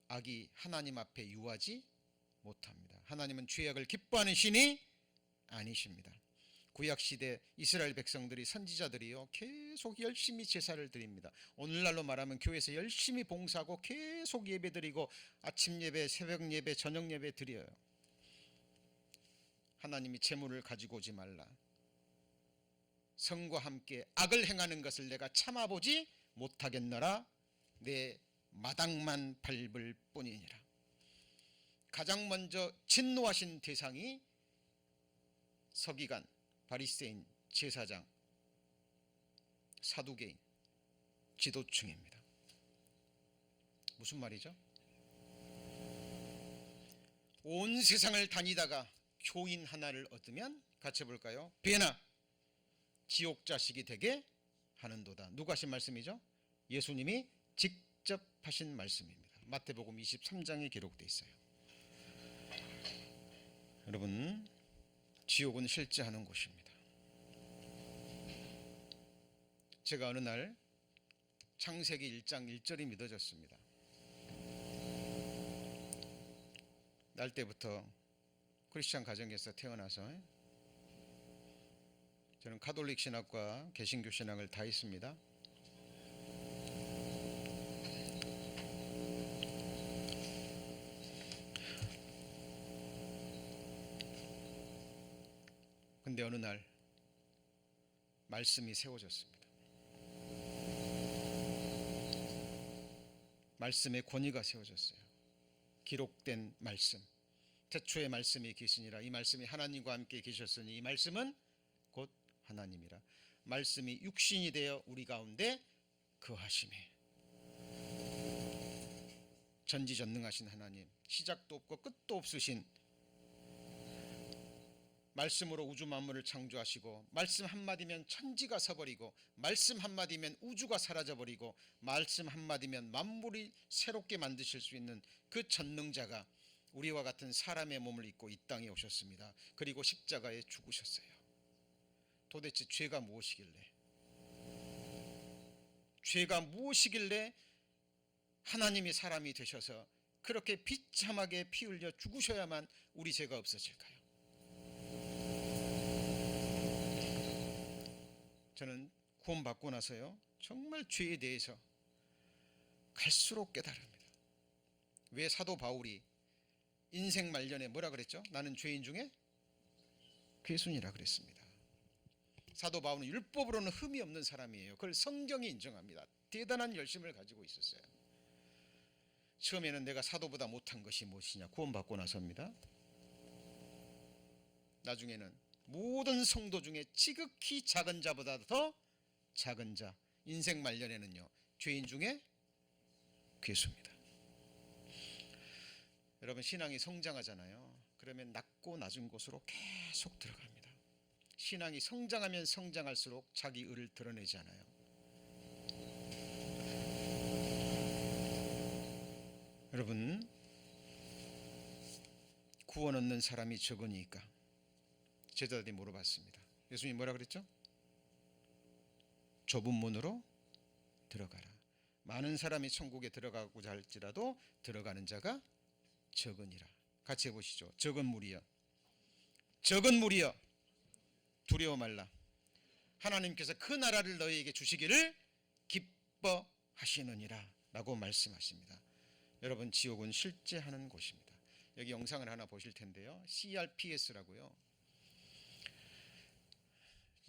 악이 하나님 앞에 유하지 못합니다. 하나님은 죄악을 기뻐하는 신이 아니십니다. 구약시대 이스라엘 백성들이 선지자들이요 계속 열심히 제사를 드립니다. 오늘날로 말하면 교회에서 열심히 봉사하고 계속 예배 드리고 아침 예배, 새벽 예배, 저녁 예배 드려요. 하나님이 재물을 가지고 오지 말라. 성과 함께 악을 행하는 것을 내가 참아보지 못하겠노라. 내 마당만 밟을 뿐이니라. 가장 먼저 진노하신 대상이 서기관, 바리새인, 제사장, 사두개인, 지도층입니다. 무슨 말이죠? 온 세상을 다니다가 교인 하나를 얻으면 같이 볼까요? 배나 지옥 자식이 되게 하는도다. 누가 하신 말씀이죠? 예수님이 직접 하신 말씀입니다. 마태복음 23장에 기록되어 있어요. 여러분, 지옥은 실제 하는 곳입니다. 제가 어느 날 창세기 1장 1절이 믿어졌습니다. 날 때부터 크리스찬 가정에서 태어나서 저는 가톨릭 신학과 개신교 신학을 다 했습니다. 근데 어느 날 말씀이 세워졌습니다. 말씀의 권위가 세워졌어요. 기록된 말씀. 태초에 말씀이 계시니라. 이 말씀이 하나님과 함께 계셨으니 이 말씀은 곧 하나님이라. 말씀이 육신이 되어 우리 가운데 거하심에. 전지전능하신 하나님, 시작도 없고 끝도 없으신 말씀으로 우주 만물을 창조하시고 말씀 한마디면 천지가 서버리고 말씀 한마디면 우주가 사라져버리고 말씀 한마디면 만물이 새롭게 만드실 수 있는 그 전능자가 우리와 같은 사람의 몸을 입고 이 땅에 오셨습니다. 그리고 십자가에 죽으셨어요. 도대체 죄가 무엇이길래 하나님이 사람이 되셔서 그렇게 비참하게 피 흘려 죽으셔야만 우리 죄가 없어질까요? 저는 구원받고 나서요 정말 죄에 대해서 갈수록 깨달습니다. 왜 사도 바울이 인생 말년에 뭐라 그랬죠? 나는 죄인 중에 괴순이라 그랬습니다. 사도 바울은 율법으로는 흠이 없는 사람이에요. 그걸 성경이 인정합니다. 대단한 열심을 가지고 있었어요. 처음에는 내가 사도보다 못한 것이 무엇이냐, 구원받고 나서입니다. 나중에는 모든 성도 중에 지극히 작은 자보다 더 작은 자, 인생 말년에는요 죄인 중에 괴수입니다. 여러분, 신앙이 성장하잖아요. 그러면 낮고 낮은 곳으로 계속 들어갑니다. 신앙이 성장하면 성장할수록 자기 의를 드러내지 않아요. 여러분, 구원 얻는 사람이 적으니까 제자들이 물어봤습니다. 예수님이 뭐라 그랬죠? 좁은 문으로 들어가라. 많은 사람이 천국에 들어가고자 할지라도 들어가는 자가 적으니라. 같이 해보시죠. 적은 무리여, 적은 무리여, 두려워 말라. 하나님께서 그 나라를 너희에게 주시기를 기뻐하시느니라 라고 말씀하십니다. 여러분, 지옥은 실제 하는 곳입니다. 여기 영상을 하나 보실 텐데요, CRPS라고요.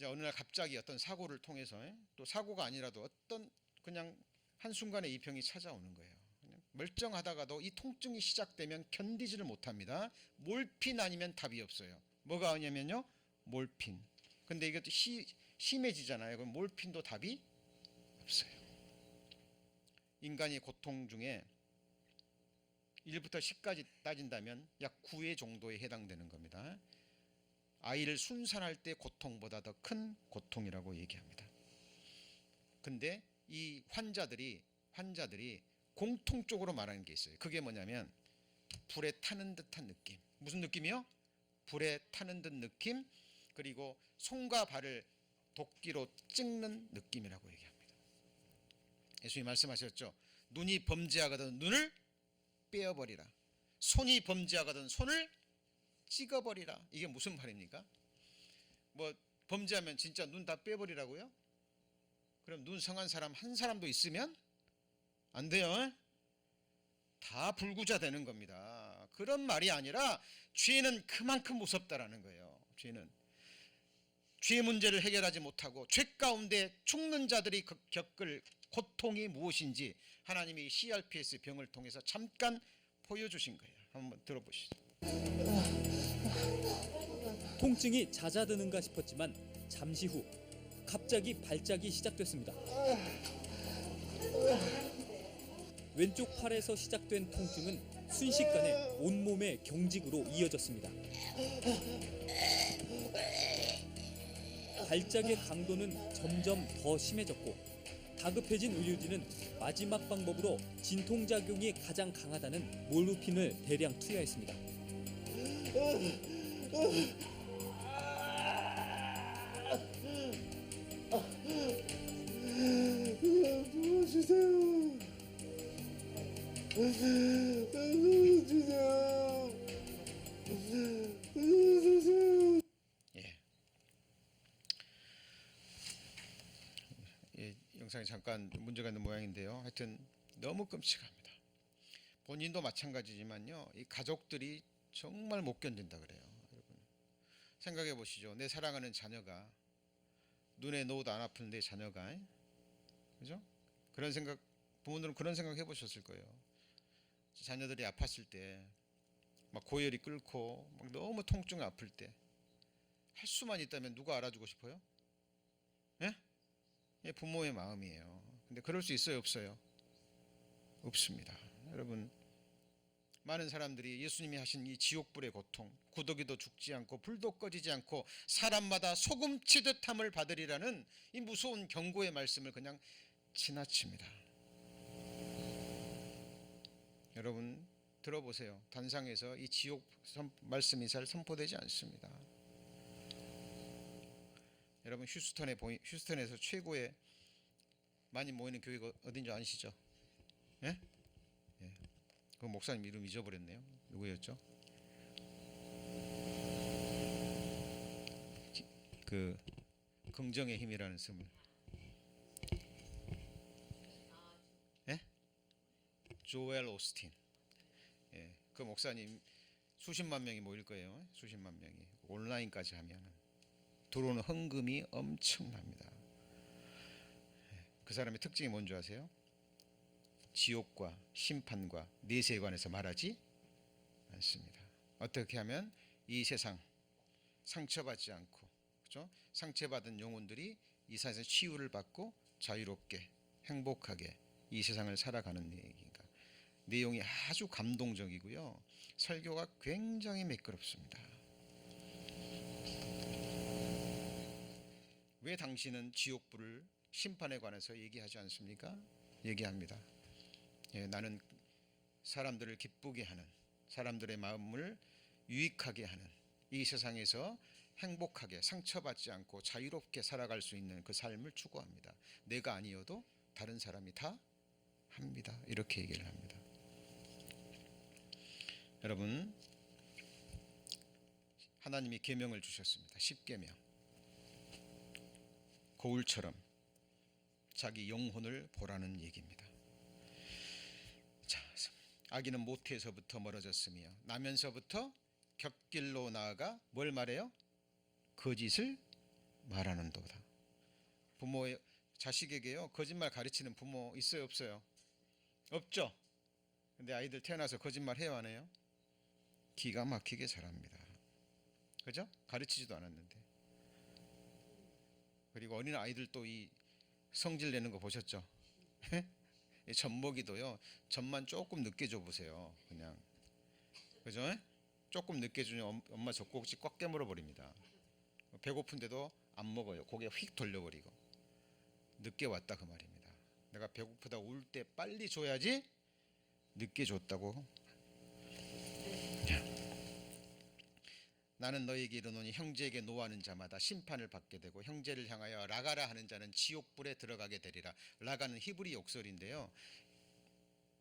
어느 날 갑자기 어떤 사고를 통해서, 또 사고가 아니라도 어떤 그냥 한순간에 이 병이 찾아오는 거예요. 멀쩡하다가도 이 통증이 시작되면 견디지를 못합니다. 몰핀 아니면 답이 없어요. 뭐가 아니면요, 몰핀. 근데 이것도 심해지잖아요. 그럼 몰핀도 답이 없어요. 인간의 고통 중에 1부터 10까지 따진다면 약 9회 정도에 해당되는 겁니다. 아이를 순산할 때 고통보다 더 큰 고통이라고 얘기합니다. 근데 이 환자들이 공통적으로 말하는 게 있어요. 그게 뭐냐면 불에 타는 듯한 느낌. 무슨 느낌이요? 불에 타는 듯 느낌, 그리고 손과 발을 도끼로 찍는 느낌이라고 얘기합니다. 예수님이 말씀하셨죠. 눈이 범죄하거든 눈을 빼어버리라. 손이 범죄하거든 손을 찍어버리라. 이게 무슨 말입니까? 뭐 범죄하면 진짜 눈 다 빼버리라고요? 그럼 눈 성한 사람 한 사람도 있으면 안 돼요. 다 불구자 되는 겁니다. 그런 말이 아니라 죄는 그만큼 무섭다라는 거예요. 죄의 문제를 해결하지 못하고 죄 가운데 죽는 자들이 겪을 고통이 무엇인지 하나님이 CRPS 병을 통해서 잠깐 보여주신 거예요. 한번 들어보시죠. 통증이 잦아드는가 싶었지만 잠시 후 갑자기 발작이 시작됐습니다. 왼쪽 팔에서 시작된 통증은 순식간에 온몸의 경직으로 이어졌습니다. 발작의 강도는 점점 더 심해졌고 다급해진 의료진은 마지막 방법으로 진통작용이 가장 강하다는 몰루핀을 대량 투여했습니다. 영상에 잠깐 문제가 있는 모양인데요. 하여튼 너무 끔찍합니다. 본인도 마찬가지지만요. 이 가족들이 정말 못 견딘다 그래요. 여러분 생각해 보시죠. 내 사랑하는 자녀가 눈에 넣어도 안 아픈 내 자녀가, 그죠? 그런 생각, 부모들은 그런 생각 해보셨을 거예요. 자녀들이 아팠을 때 막 고열이 끓고 막 너무 통증이 아플 때 할 수만 있다면 누가 알아주고 싶어요? 예? 예, 부모의 마음이에요. 근데 그럴 수 있어요, 없어요? 없습니다. 여러분 많은 사람들이 예수님이 하신 이 지옥불의 고통, 구더기도 죽지 않고 불도 꺼지지 않고 사람마다 소금 치듯 함을 받으리라는 이 무서운 경고의 말씀을 그냥 지나칩니다. 여러분 들어보세요. 단상에서 이 지옥 말씀이 잘 선포되지 않습니다. 여러분 휴스턴에서 최고의 많이 모이는 교회가 어딘지 아시죠? 예? 예. 그 목사님 이름 잊어버렸네요. 누구였죠? 그 긍정의 힘이라는 스물. 예? 조엘 오스틴. 예. 그 목사님 수십만 명이 모일 거예요. 수십만 명이. 온라인까지 하면은 들어오는 헌금이 엄청납니다. 그 사람의 특징이 뭔지 아세요? 지옥과 심판과 내세에 관해서 말하지 않습니다. 어떻게 하면 이 세상 상처받지 않고, 그렇죠? 상처받은 영혼들이 이 세상에서 치유를 받고 자유롭게 행복하게 이 세상을 살아가는 얘기가 내용이 아주 감동적이고요. 설교가 굉장히 매끄럽습니다. 왜 당신은 지옥불을 심판에 관해서 얘기하지 않습니까? 얘기합니다. 예, 나는 사람들을 기쁘게 하는, 사람들의 마음을 유익하게 하는, 이 세상에서 행복하게 상처받지 않고 자유롭게 살아갈 수 있는 그 삶을 추구합니다. 내가 아니어도 다른 사람이 다 합니다. 이렇게 얘기를 합니다. 여러분 하나님이 계명을 주셨습니다. 10계명. 거울처럼 자기 영혼을 보라는 얘기입니다. 자, 아기는 모태에서부터 멀어졌으며 나면서부터 곁길로 나아가 뭘 말해요? 거짓을 말하는도다. 부모의 자식에게요 거짓말 가르치는 부모 있어요, 없어요? 없죠. 근데 아이들 태어나서 거짓말 해요, 안 해요? 기가 막히게 잘합니다. 그죠? 가르치지도 않았는데. 그리고 어린 아이들도 이 성질 내는 거 보셨죠? 이 젖먹이도요. 젖만 조금 늦게 줘보세요. 그냥 그죠? 조금 늦게 주면 엄마 젖꼭지 꽉 깨물어 버립니다. 배고픈데도 안 먹어요. 고개 휙 돌려버리고. 늦게 왔다 그 말입니다. 내가 배고프다 울 때 빨리 줘야지 늦게 줬다고. 나는 너에게 이르노니 형제에게 노하는 자마다 심판을 받게 되고 형제를 향하여 라가라 하는 자는 지옥불에 들어가게 되리라. 라가는 히브리 욕설인데요.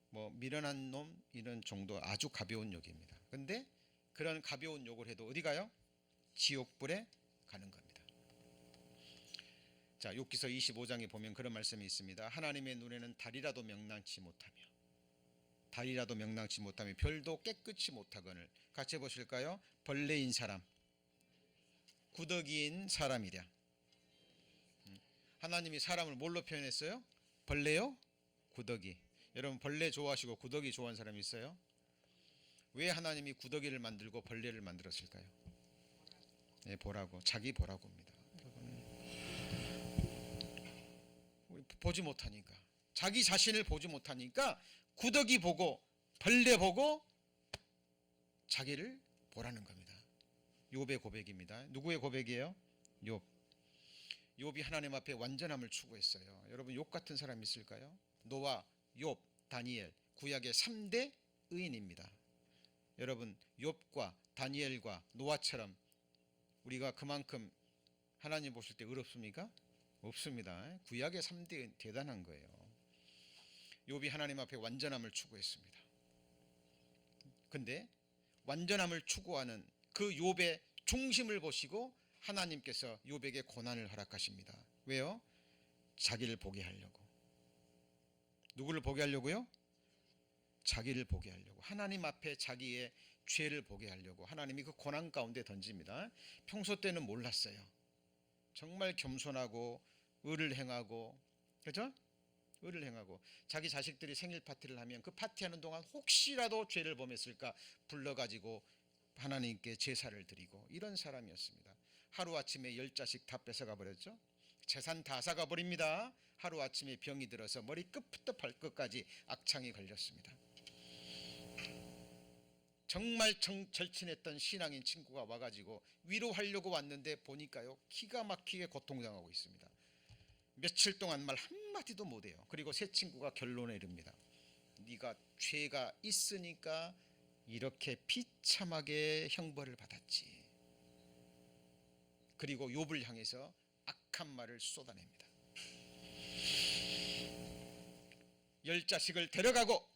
뭐 미련한 놈 이런 정도 아주 가벼운 욕입니다. 근데 그런 가벼운 욕을 해도 어디 가요? 지옥불에 가는 겁니다. 자, 욥기서 25장에 보면 그런 말씀이 있습니다. 하나님의 눈에는 달이라도 명랑치 못하며 별도 깨끗이 못하거늘. 같이 보실까요? 벌레인 사람, 구더기인 사람이랴. 하나님이 사람을 뭘로 표현했어요? 벌레요? 구더기. 여러분 벌레 좋아하시고 구더기 좋아하는 사람 있어요? 왜 하나님이 구더기를 만들고 벌레를 만들었을까요? 네, 보라고. 자기 보라고입니다. 여러분 보지 못하니까, 자기 자신을 보지 못하니까 구더기 보고 벌레 보고 자기를 보라는 겁니다. 욥의 고백입니다. 누구의 고백이에요? 욥. 욥이 하나님 앞에 완전함을 추구했어요. 여러분 욥 같은 사람 있을까요? 노아, 욥, 다니엘, 구약의 3대 의인입니다. 여러분 욥과 다니엘과 노아처럼 우리가 그만큼 하나님 보실 때 의롭습니까? 없습니다. 구약의 3대 의인 대단한 거예요. 욥이 하나님 앞에 완전함을 추구했습니다. 근데 완전함을 추구하는 그 욥의 중심을 보시고 하나님께서 욥에게 고난을 허락하십니다. 왜요? 자기를 보게 하려고. 누구를 보게 하려고요? 자기를 보게 하려고. 하나님 앞에 자기의 죄를 보게 하려고 하나님이 그 고난 가운데 던집니다. 평소 때는 몰랐어요. 정말 겸손하고 의를 행하고, 그렇죠? 의를 행하고 자기 자식들이 생일 파티를 하면 그 파티하는 동안 혹시라도 죄를 범했을까 불러가지고 하나님께 제사를 드리고 이런 사람이었습니다. 하루아침에 10자식 다 뺏어가 버렸죠. 재산 다 사가 버립니다. 하루아침에 병이 들어서 머리 끝부터 발끝까지 악창이 걸렸습니다. 정말 절친했던 신앙인 친구가 와가지고 위로하려고 왔는데 보니까요 기가 막히게 고통당하고 있습니다. 며칠 동안 말 한마디도 못해요. 그리고 새 친구가 결론에 이릅니다. 네가 죄가 있으니까 이렇게 비참하게 형벌을 받았지. 그리고 욥을 향해서 악한 말을 쏟아냅니다. 10자식을 데려가고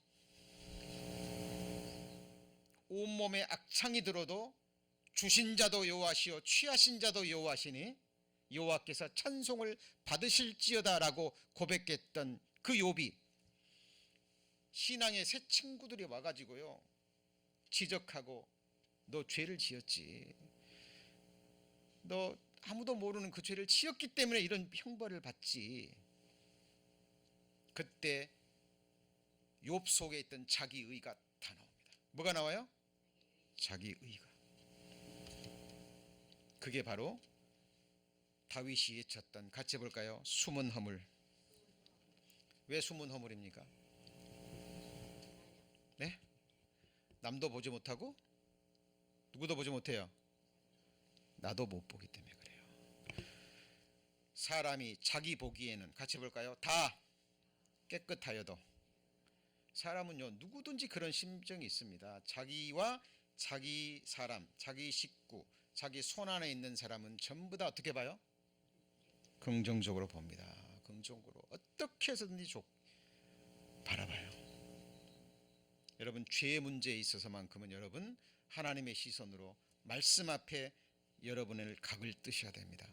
온몸에 악창이 들어도 주신 자도 여호와시요 취하신 자도 여호와시니 여호와께서 찬송을 받으실지어다라고 고백했던 그 욥이 신앙의 새 친구들이 와가지고요 지적하고 너 죄를 지었지, 너 아무도 모르는 그 죄를 지었기 때문에 이런 형벌을 받지. 그때 욥 속에 있던 자기의가 다 나옵니다. 뭐가 나와요? 자기의가. 그게 바로 다윗이 외쳤던, 같이 볼까요? 숨은 허물. 왜 숨은 허물입니까? 네? 남도 보지 못하고 누구도 보지 못해요. 나도 못 보기 때문에 그래요. 사람이 자기 보기에는, 같이 볼까요? 다 깨끗하여도, 사람은요 누구든지 그런 심정이 있습니다. 자기와 자기 사람, 자기 식구, 자기 손 안에 있는 사람은 전부 다 어떻게 봐요? 긍정적으로 봅니다. 긍정적으로 어떻게 해서든지 바라봐요. 여러분 죄의 문제에 있어서만큼은 여러분 하나님의 시선으로 말씀 앞에 여러분을 각을 뜨셔야 됩니다.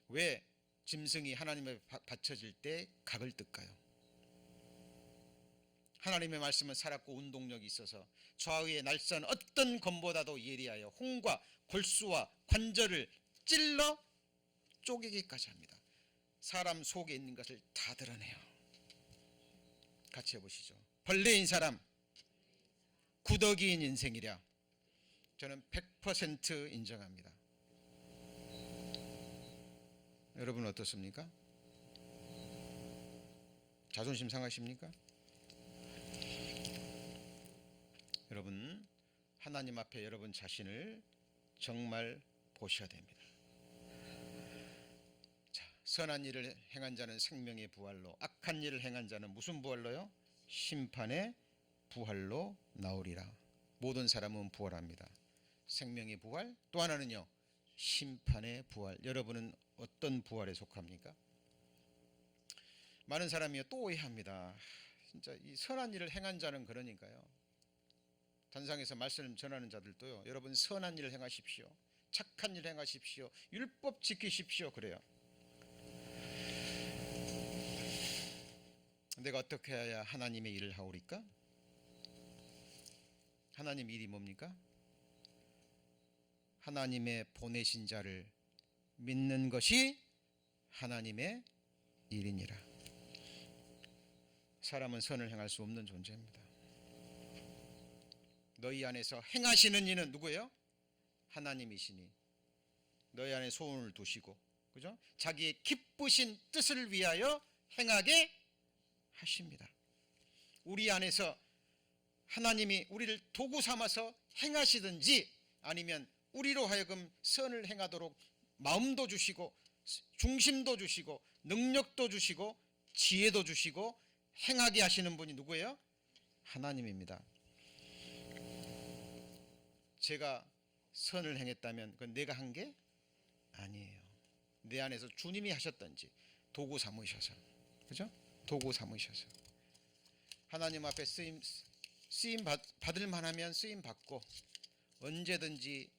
왜 짐승이 하나님에 바쳐질 때 각을 뜰까요? 하나님의 말씀은 살았고 운동력이 있어서 좌우의 날선 어떤 검보다도 예리하여 홍과 골수와 관절을 찔러 쪼개기까지 합니다. 사람 속에 있는 것을 다 드러내요. 같이 해보시죠. 벌레인 사람, 구더기인 인생이랴. 저는 100% 인정합니다. 여러분 어떻습니까? 자존심 상하십니까? 여러분, 하나님 앞에 여러분 자신을 정말 보셔야 됩니다. 자, 선한 일을 행한 자는 생명의 부활로, 악한 일을 행한 자는 무슨 부활로요? 심판의 부활로 나오리라. 모든 사람은 부활합니다. 생명의 부활, 또 하나는요, 심판의 부활. 여러분은 어떤 부활에 속합니까? 많은 사람이 또 오해합니다. 진짜 이 선한 일을 행한 자는 그러니까요, 단상에서 말씀 전하는 자들도요, 여러분 선한 일을 행하십시오, 착한 일을 행하십시오, 율법 지키십시오 그래요. 내가 어떻게 해야 하나님의 일을 하오리까? 하나님 일이 뭡니까? 하나님의 보내신 자를 믿는 것이 하나님의 일이니라. 사람은 선을 행할 수 없는 존재입니다. 너희 안에서 행하시는 이는 누구예요? 하나님이시니 너희 안에 소원을 두시고, 그죠? 자기의 기쁘신 뜻을 위하여 행하게 하십니다. 우리 안에서 하나님이 우리를 도구 삼아서 행하시든지, 아니면 우리로 하여금 선을 행하도록 마음도 주시고 중심도 주시고 능력도 주시고 지혜도 주시고 행하게 하시는 분이 누구예요? 하나님입니다. 제가 선을 행했다면 그건 내가 한 게 아니에요. 내 안에서 주님이 하셨던지 도구 삼으셔서, 그죠? 도구 삼으셔서 하나님 앞에 쓰임 받을 만하면 쓰임 받고 언제든지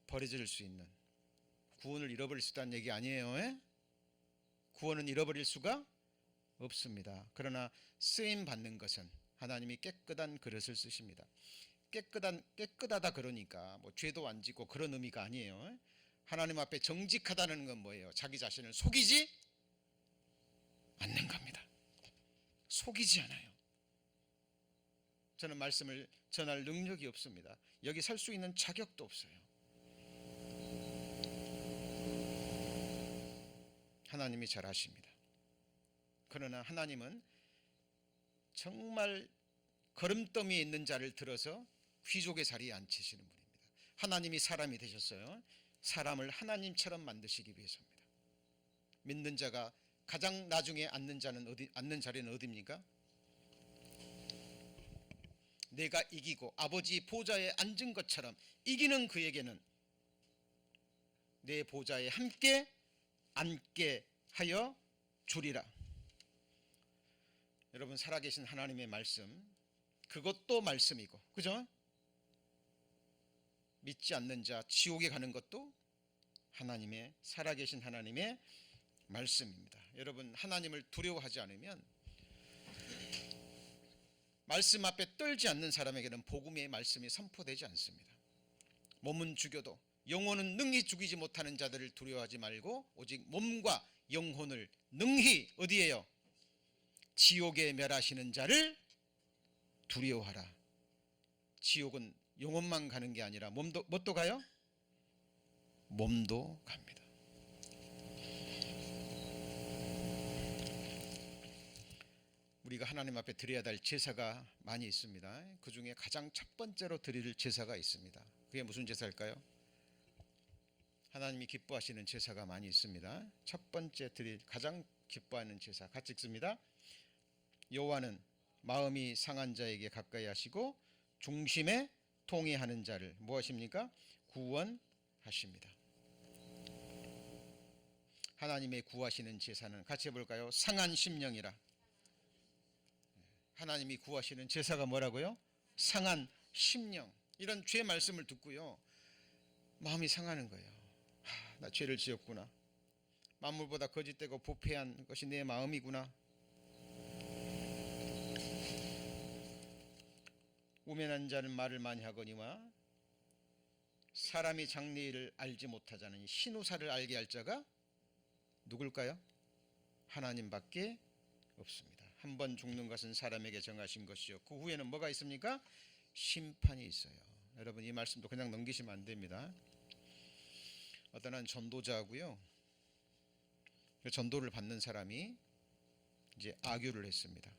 버려질 수 있는, 구원을 잃어버릴 수 있다는 얘기 아니에요. 구원은 잃어버릴 수가 없습니다. 그러나 쓰임 받는 것은 하나님이 깨끗한 그릇을 쓰십니다. 깨끗하다 그러니까 뭐 죄도 안 지고 그런 의미가 아니에요. 하나님 앞에 정직하다는 건 뭐예요? 자기 자신을 속이지 않는 겁니다. 속이지 않아요. 저는 말씀을 전할 능력이 없습니다. 여기 설 수 있는 자격도 없어요. 하나님이 잘 아십니다. 그러나 하나님은 정말 걸음더미에 있는 자를 들어서 귀족의 자리에 앉히시는 분입니다. 하나님이 사람이 되셨어요. 사람을 하나님처럼 만드시기 위해서입니다. 믿는 자가 가장 나중에 앉는 자리는 어디입니까? 내가 이기고 아버지 보좌에 앉은 것처럼 이기는 그에게는 내 보좌에 함께 앉게 하여 주리라. 여러분, 살아계신 하나님의 말씀, 그것도 말씀이고, 그죠? 믿지 않는 자 지옥에 가는 것도 하나님의, 살아계신 하나님의 말씀입니다. 여러분, 하나님을 두려워하지 않으면, 말씀 앞에 떨지 않는 사람에게는 복음의 말씀이 선포되지 않습니다. 몸은 죽여도 영혼은 능히 죽이지 못하는 자들을 두려워하지 말고 오직 몸과 영혼을 능히 어디에요? 지옥에 멸하시는 자를 두려워하라. 지옥은 영혼만 가는 게 아니라 뭣도 가요? 몸도 갑니다. 우리가 하나님 앞에 드려야 될 제사가 많이 있습니다. 그 중에 가장 첫 번째로 드릴 제사가 있습니다. 그게 무슨 제사일까요? 하나님이 기뻐하시는 제사가 많이 있습니다. 첫 번째 드릴 가장 기뻐하는 제사 같이 읽습니다. 여호와는 마음이 상한 자에게 가까이 하시고 중심에 통회하는 자를 무엇입니까? 구원하십니다. 하나님의 구하시는 제사는 같이 해볼까요? 상한 심령이라. 하나님이 구하시는 제사가 뭐라고요? 상한 심령. 이런 죄 말씀을 듣고요, 마음이 상하는 거예요. 나 죄를 지었구나. 만물보다 거짓되고 부패한 것이 내 마음이구나. 우매한 자는 말을 많이 하거니와 사람이 장래일을 알지 못하자는 신우사를 알게 할 자가 누굴까요? 하나님밖에 없습니다. 한 번 죽는 것은 사람에게 정하신 것이요, 그 후에는 뭐가 있습니까? 심판이 있어요. 여러분, 이 말씀도 그냥 넘기시면 안 됩니다. 어떤 한 전도자하고요, 전도를 받는 사람이 이제 악유를 했습니다.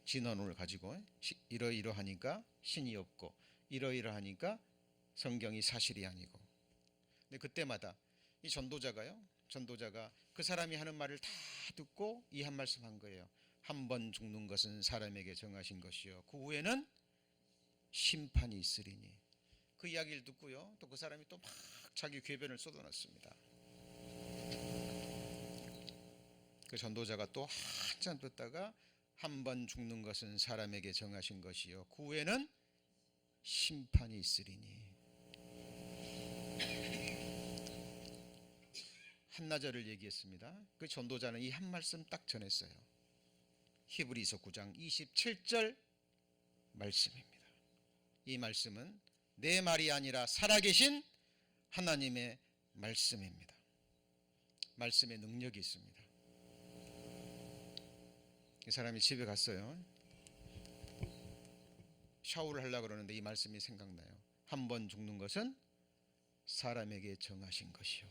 진언을 가지고 이러이러하니까 신이 없고 이러이러하니까 성경이 사실이 아니고. 근데 그때마다 이 전도자가 그 사람이 하는 말을 다 듣고 이 한 말씀 한 거예요. 한 번 죽는 것은 사람에게 정하신 것이요 그 후에는 심판이 있으리니. 그 이야기를 듣고요, 또 그 사람이 또 막 자기 궤변을 쏟아놨습니다. 그 전도자가 또 한참 듣다가 한 번 죽는 것은 사람에게 정하신 것이요 그 후에는 심판이 있으리니. 한나절을 얘기했습니다. 그 전도자는 이 한 말씀 딱 전했어요. 히브리서 9장 27절 말씀입니다. 이 말씀은 내 말이 아니라 살아계신 하나님의 말씀입니다. 말씀에 능력이 있습니다. 이 사람이 집에 갔어요. 샤워를 하려고 그러는데 이 말씀이 생각나요. 한 번 죽는 것은 사람에게 정하신 것이요.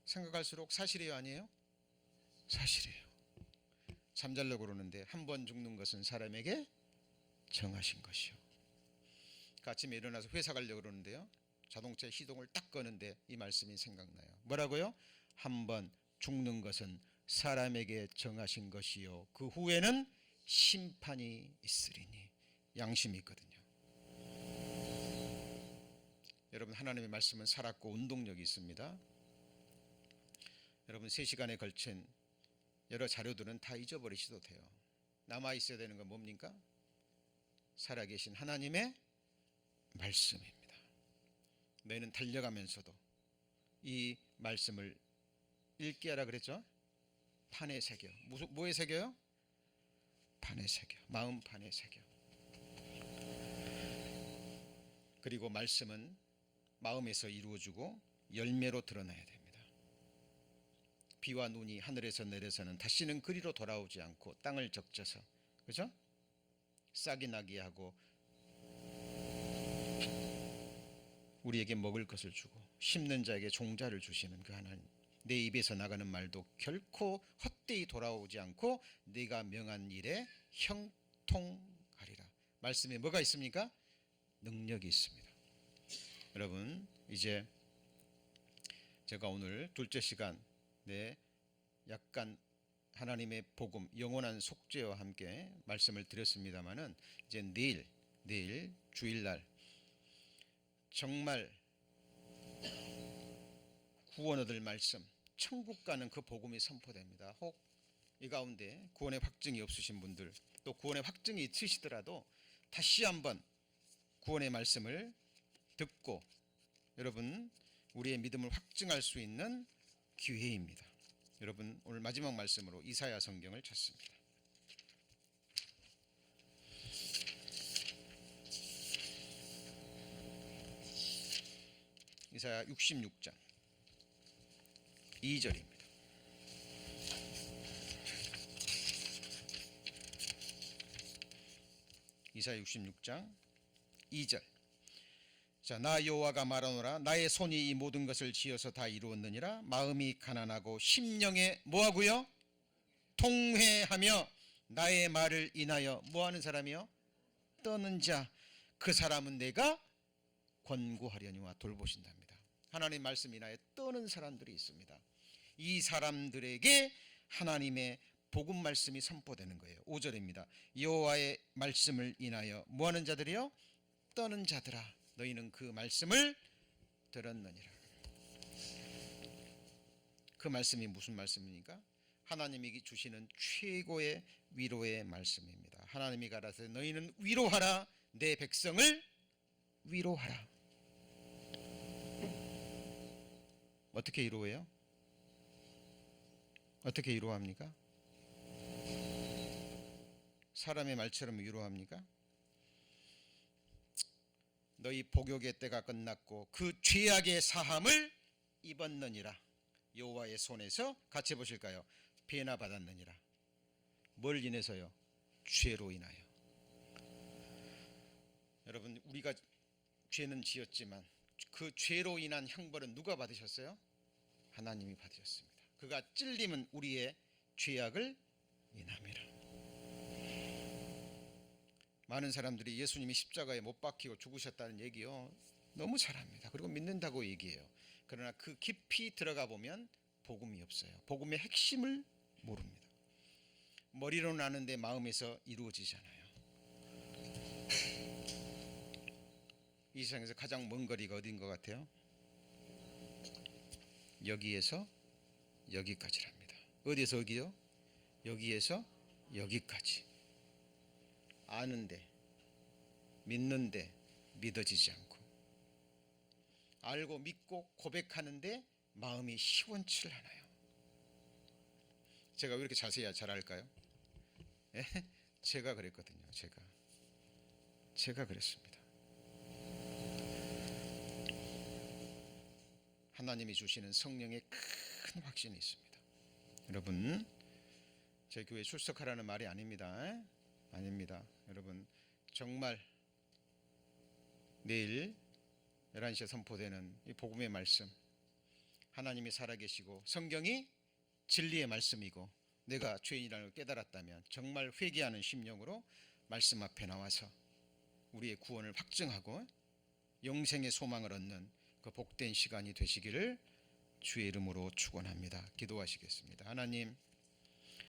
생각할수록 사실이에요, 아니에요? 사실이에요. 잠자려고 그러는데 한 번 죽는 것은 사람에게 정하신 것이요. 그 아침에 일어나서 회사 가려고 그러는데요, 자동차 시동을 딱 끄는데 이 말씀이 생각나요. 뭐라고요? 한 번 죽는 것은 사람에게 정하신 것이요 그 후에는 심판이 있으리니. 양심이 있거든요. 여러분, 하나님의 말씀은 살았고 운동력이 있습니다. 여러분, 3시간에 걸친 여러 자료들은 다 잊어버리셔도 돼요. 남아있어야 되는 건 뭡니까? 살아계신 하나님의 말씀입니다. 너희는 달려가면서도 이 말씀을 읽게 하라 그랬죠? 판에 새겨. 뭐에 새겨요? 판에 새겨. 마음 판에 새겨. 그리고 말씀은 마음에서 이루어지고 열매로 드러나야 됩니다. 비와 눈이 하늘에서 내려서는 다시는 그리로 돌아오지 않고 땅을 적셔서, 그죠? 싹이 나게 하고 우리에게 먹을 것을 주고 심는 자에게 종자를 주시는 그 하나님. 내 입에서 나가는 말도 결코 헛되이 돌아오지 않고 네가 명한 일에 형통하리라. 말씀에 뭐가 있습니까? 능력이 있습니다. 여러분, 이제 제가 오늘 둘째 시간 약간 하나님의 복음, 영원한 속죄와 함께 말씀을 드렸습니다마는 이제 내일 주일날 정말 구원 얻을 말씀, 천국 가는 그 복음이 선포됩니다. 혹 이 가운데 구원의 확증이 없으신 분들, 또 구원의 확증이 있으시더라도 다시 한번 구원의 말씀을 듣고 여러분 우리의 믿음을 확증할 수 있는 기회입니다. 여러분, 오늘 마지막 말씀으로 이사야 성경을 찾습니다. 이사야 66장 2절입니다. 이사야 66장 2절. 자, 나 여호와가 말하노라. 나의 손이 이 모든 것을 지어서 다 이루었느니라. 마음이 가난하고 심령에 뭐하고요? 통회하며 나의 말을 인하여 뭐하는 사람이요? 떠는 자, 그 사람은 내가 권고하려니와 돌보신답니다. 하나님 말씀 인하여 떠는 사람들이 있습니다. 이 사람들에게 하나님의 복음 말씀이 선포되는 거예요. 5절입니다. 여호와의 말씀을 인하여 뭐하는 자들이요? 떠는 자들아, 너희는 그 말씀을 들었느니라. 그 말씀이 무슨 말씀입니까? 하나님이 주시는 최고의 위로의 말씀입니다. 하나님이 가라사대 너희는 위로하라, 내 백성을 위로하라. 어떻게 위로해요? 어떻게 위로합니까? 사람의 말처럼 위로합니까? 너희 복역의 때가 끝났고 그 죄악의 사함을 입었느니라. 여호와의 손에서 같이 보실까요? 배나 받았느니라. 뭘 인해서요? 죄로 인하여. 여러분, 우리가 죄는 지었지만 그 죄로 인한 형벌은 누가 받으셨어요? 하나님이 받으셨습니다. 그가 찔림은 우리의 죄악을 인함이라. 많은 사람들이 예수님이 십자가에 못 박히고 죽으셨다는 얘기요 너무 잘합니다. 그리고 믿는다고 얘기해요. 그러나 그 깊이 들어가 보면 복음이 없어요. 복음의 핵심을 모릅니다. 머리로는 아는데 마음에서 이루어지잖아요. 이 세상에서 가장 먼 거리가 어딘 것 같아요? 여기에서 여기까지랍니다. 어디에서 어디요? 여기에서 여기까지. 아는데, 믿는데 믿어지지 않고, 알고 믿고 고백하는데 마음이 시원치 않아요. 제가 왜 이렇게 자세히 잘 알까요? 예? 제가 그랬거든요. 제가 그랬습니다. 하나님이 주시는 성령의 큰 확신이 있습니다. 여러분, 제 교회 출석하라는 말이 아닙니다. 아닙니다. 여러분, 정말 내일 11시에 선포되는 이 복음의 말씀, 하나님이 살아계시고 성경이 진리의 말씀이고 내가 죄인이라는 걸 깨달았다면 정말 회개하는 심령으로 말씀 앞에 나와서 우리의 구원을 확증하고 영생의 소망을 얻는 그 복된 시간이 되시기를 주의 이름으로 축원합니다. 기도하시겠습니다. 하나님,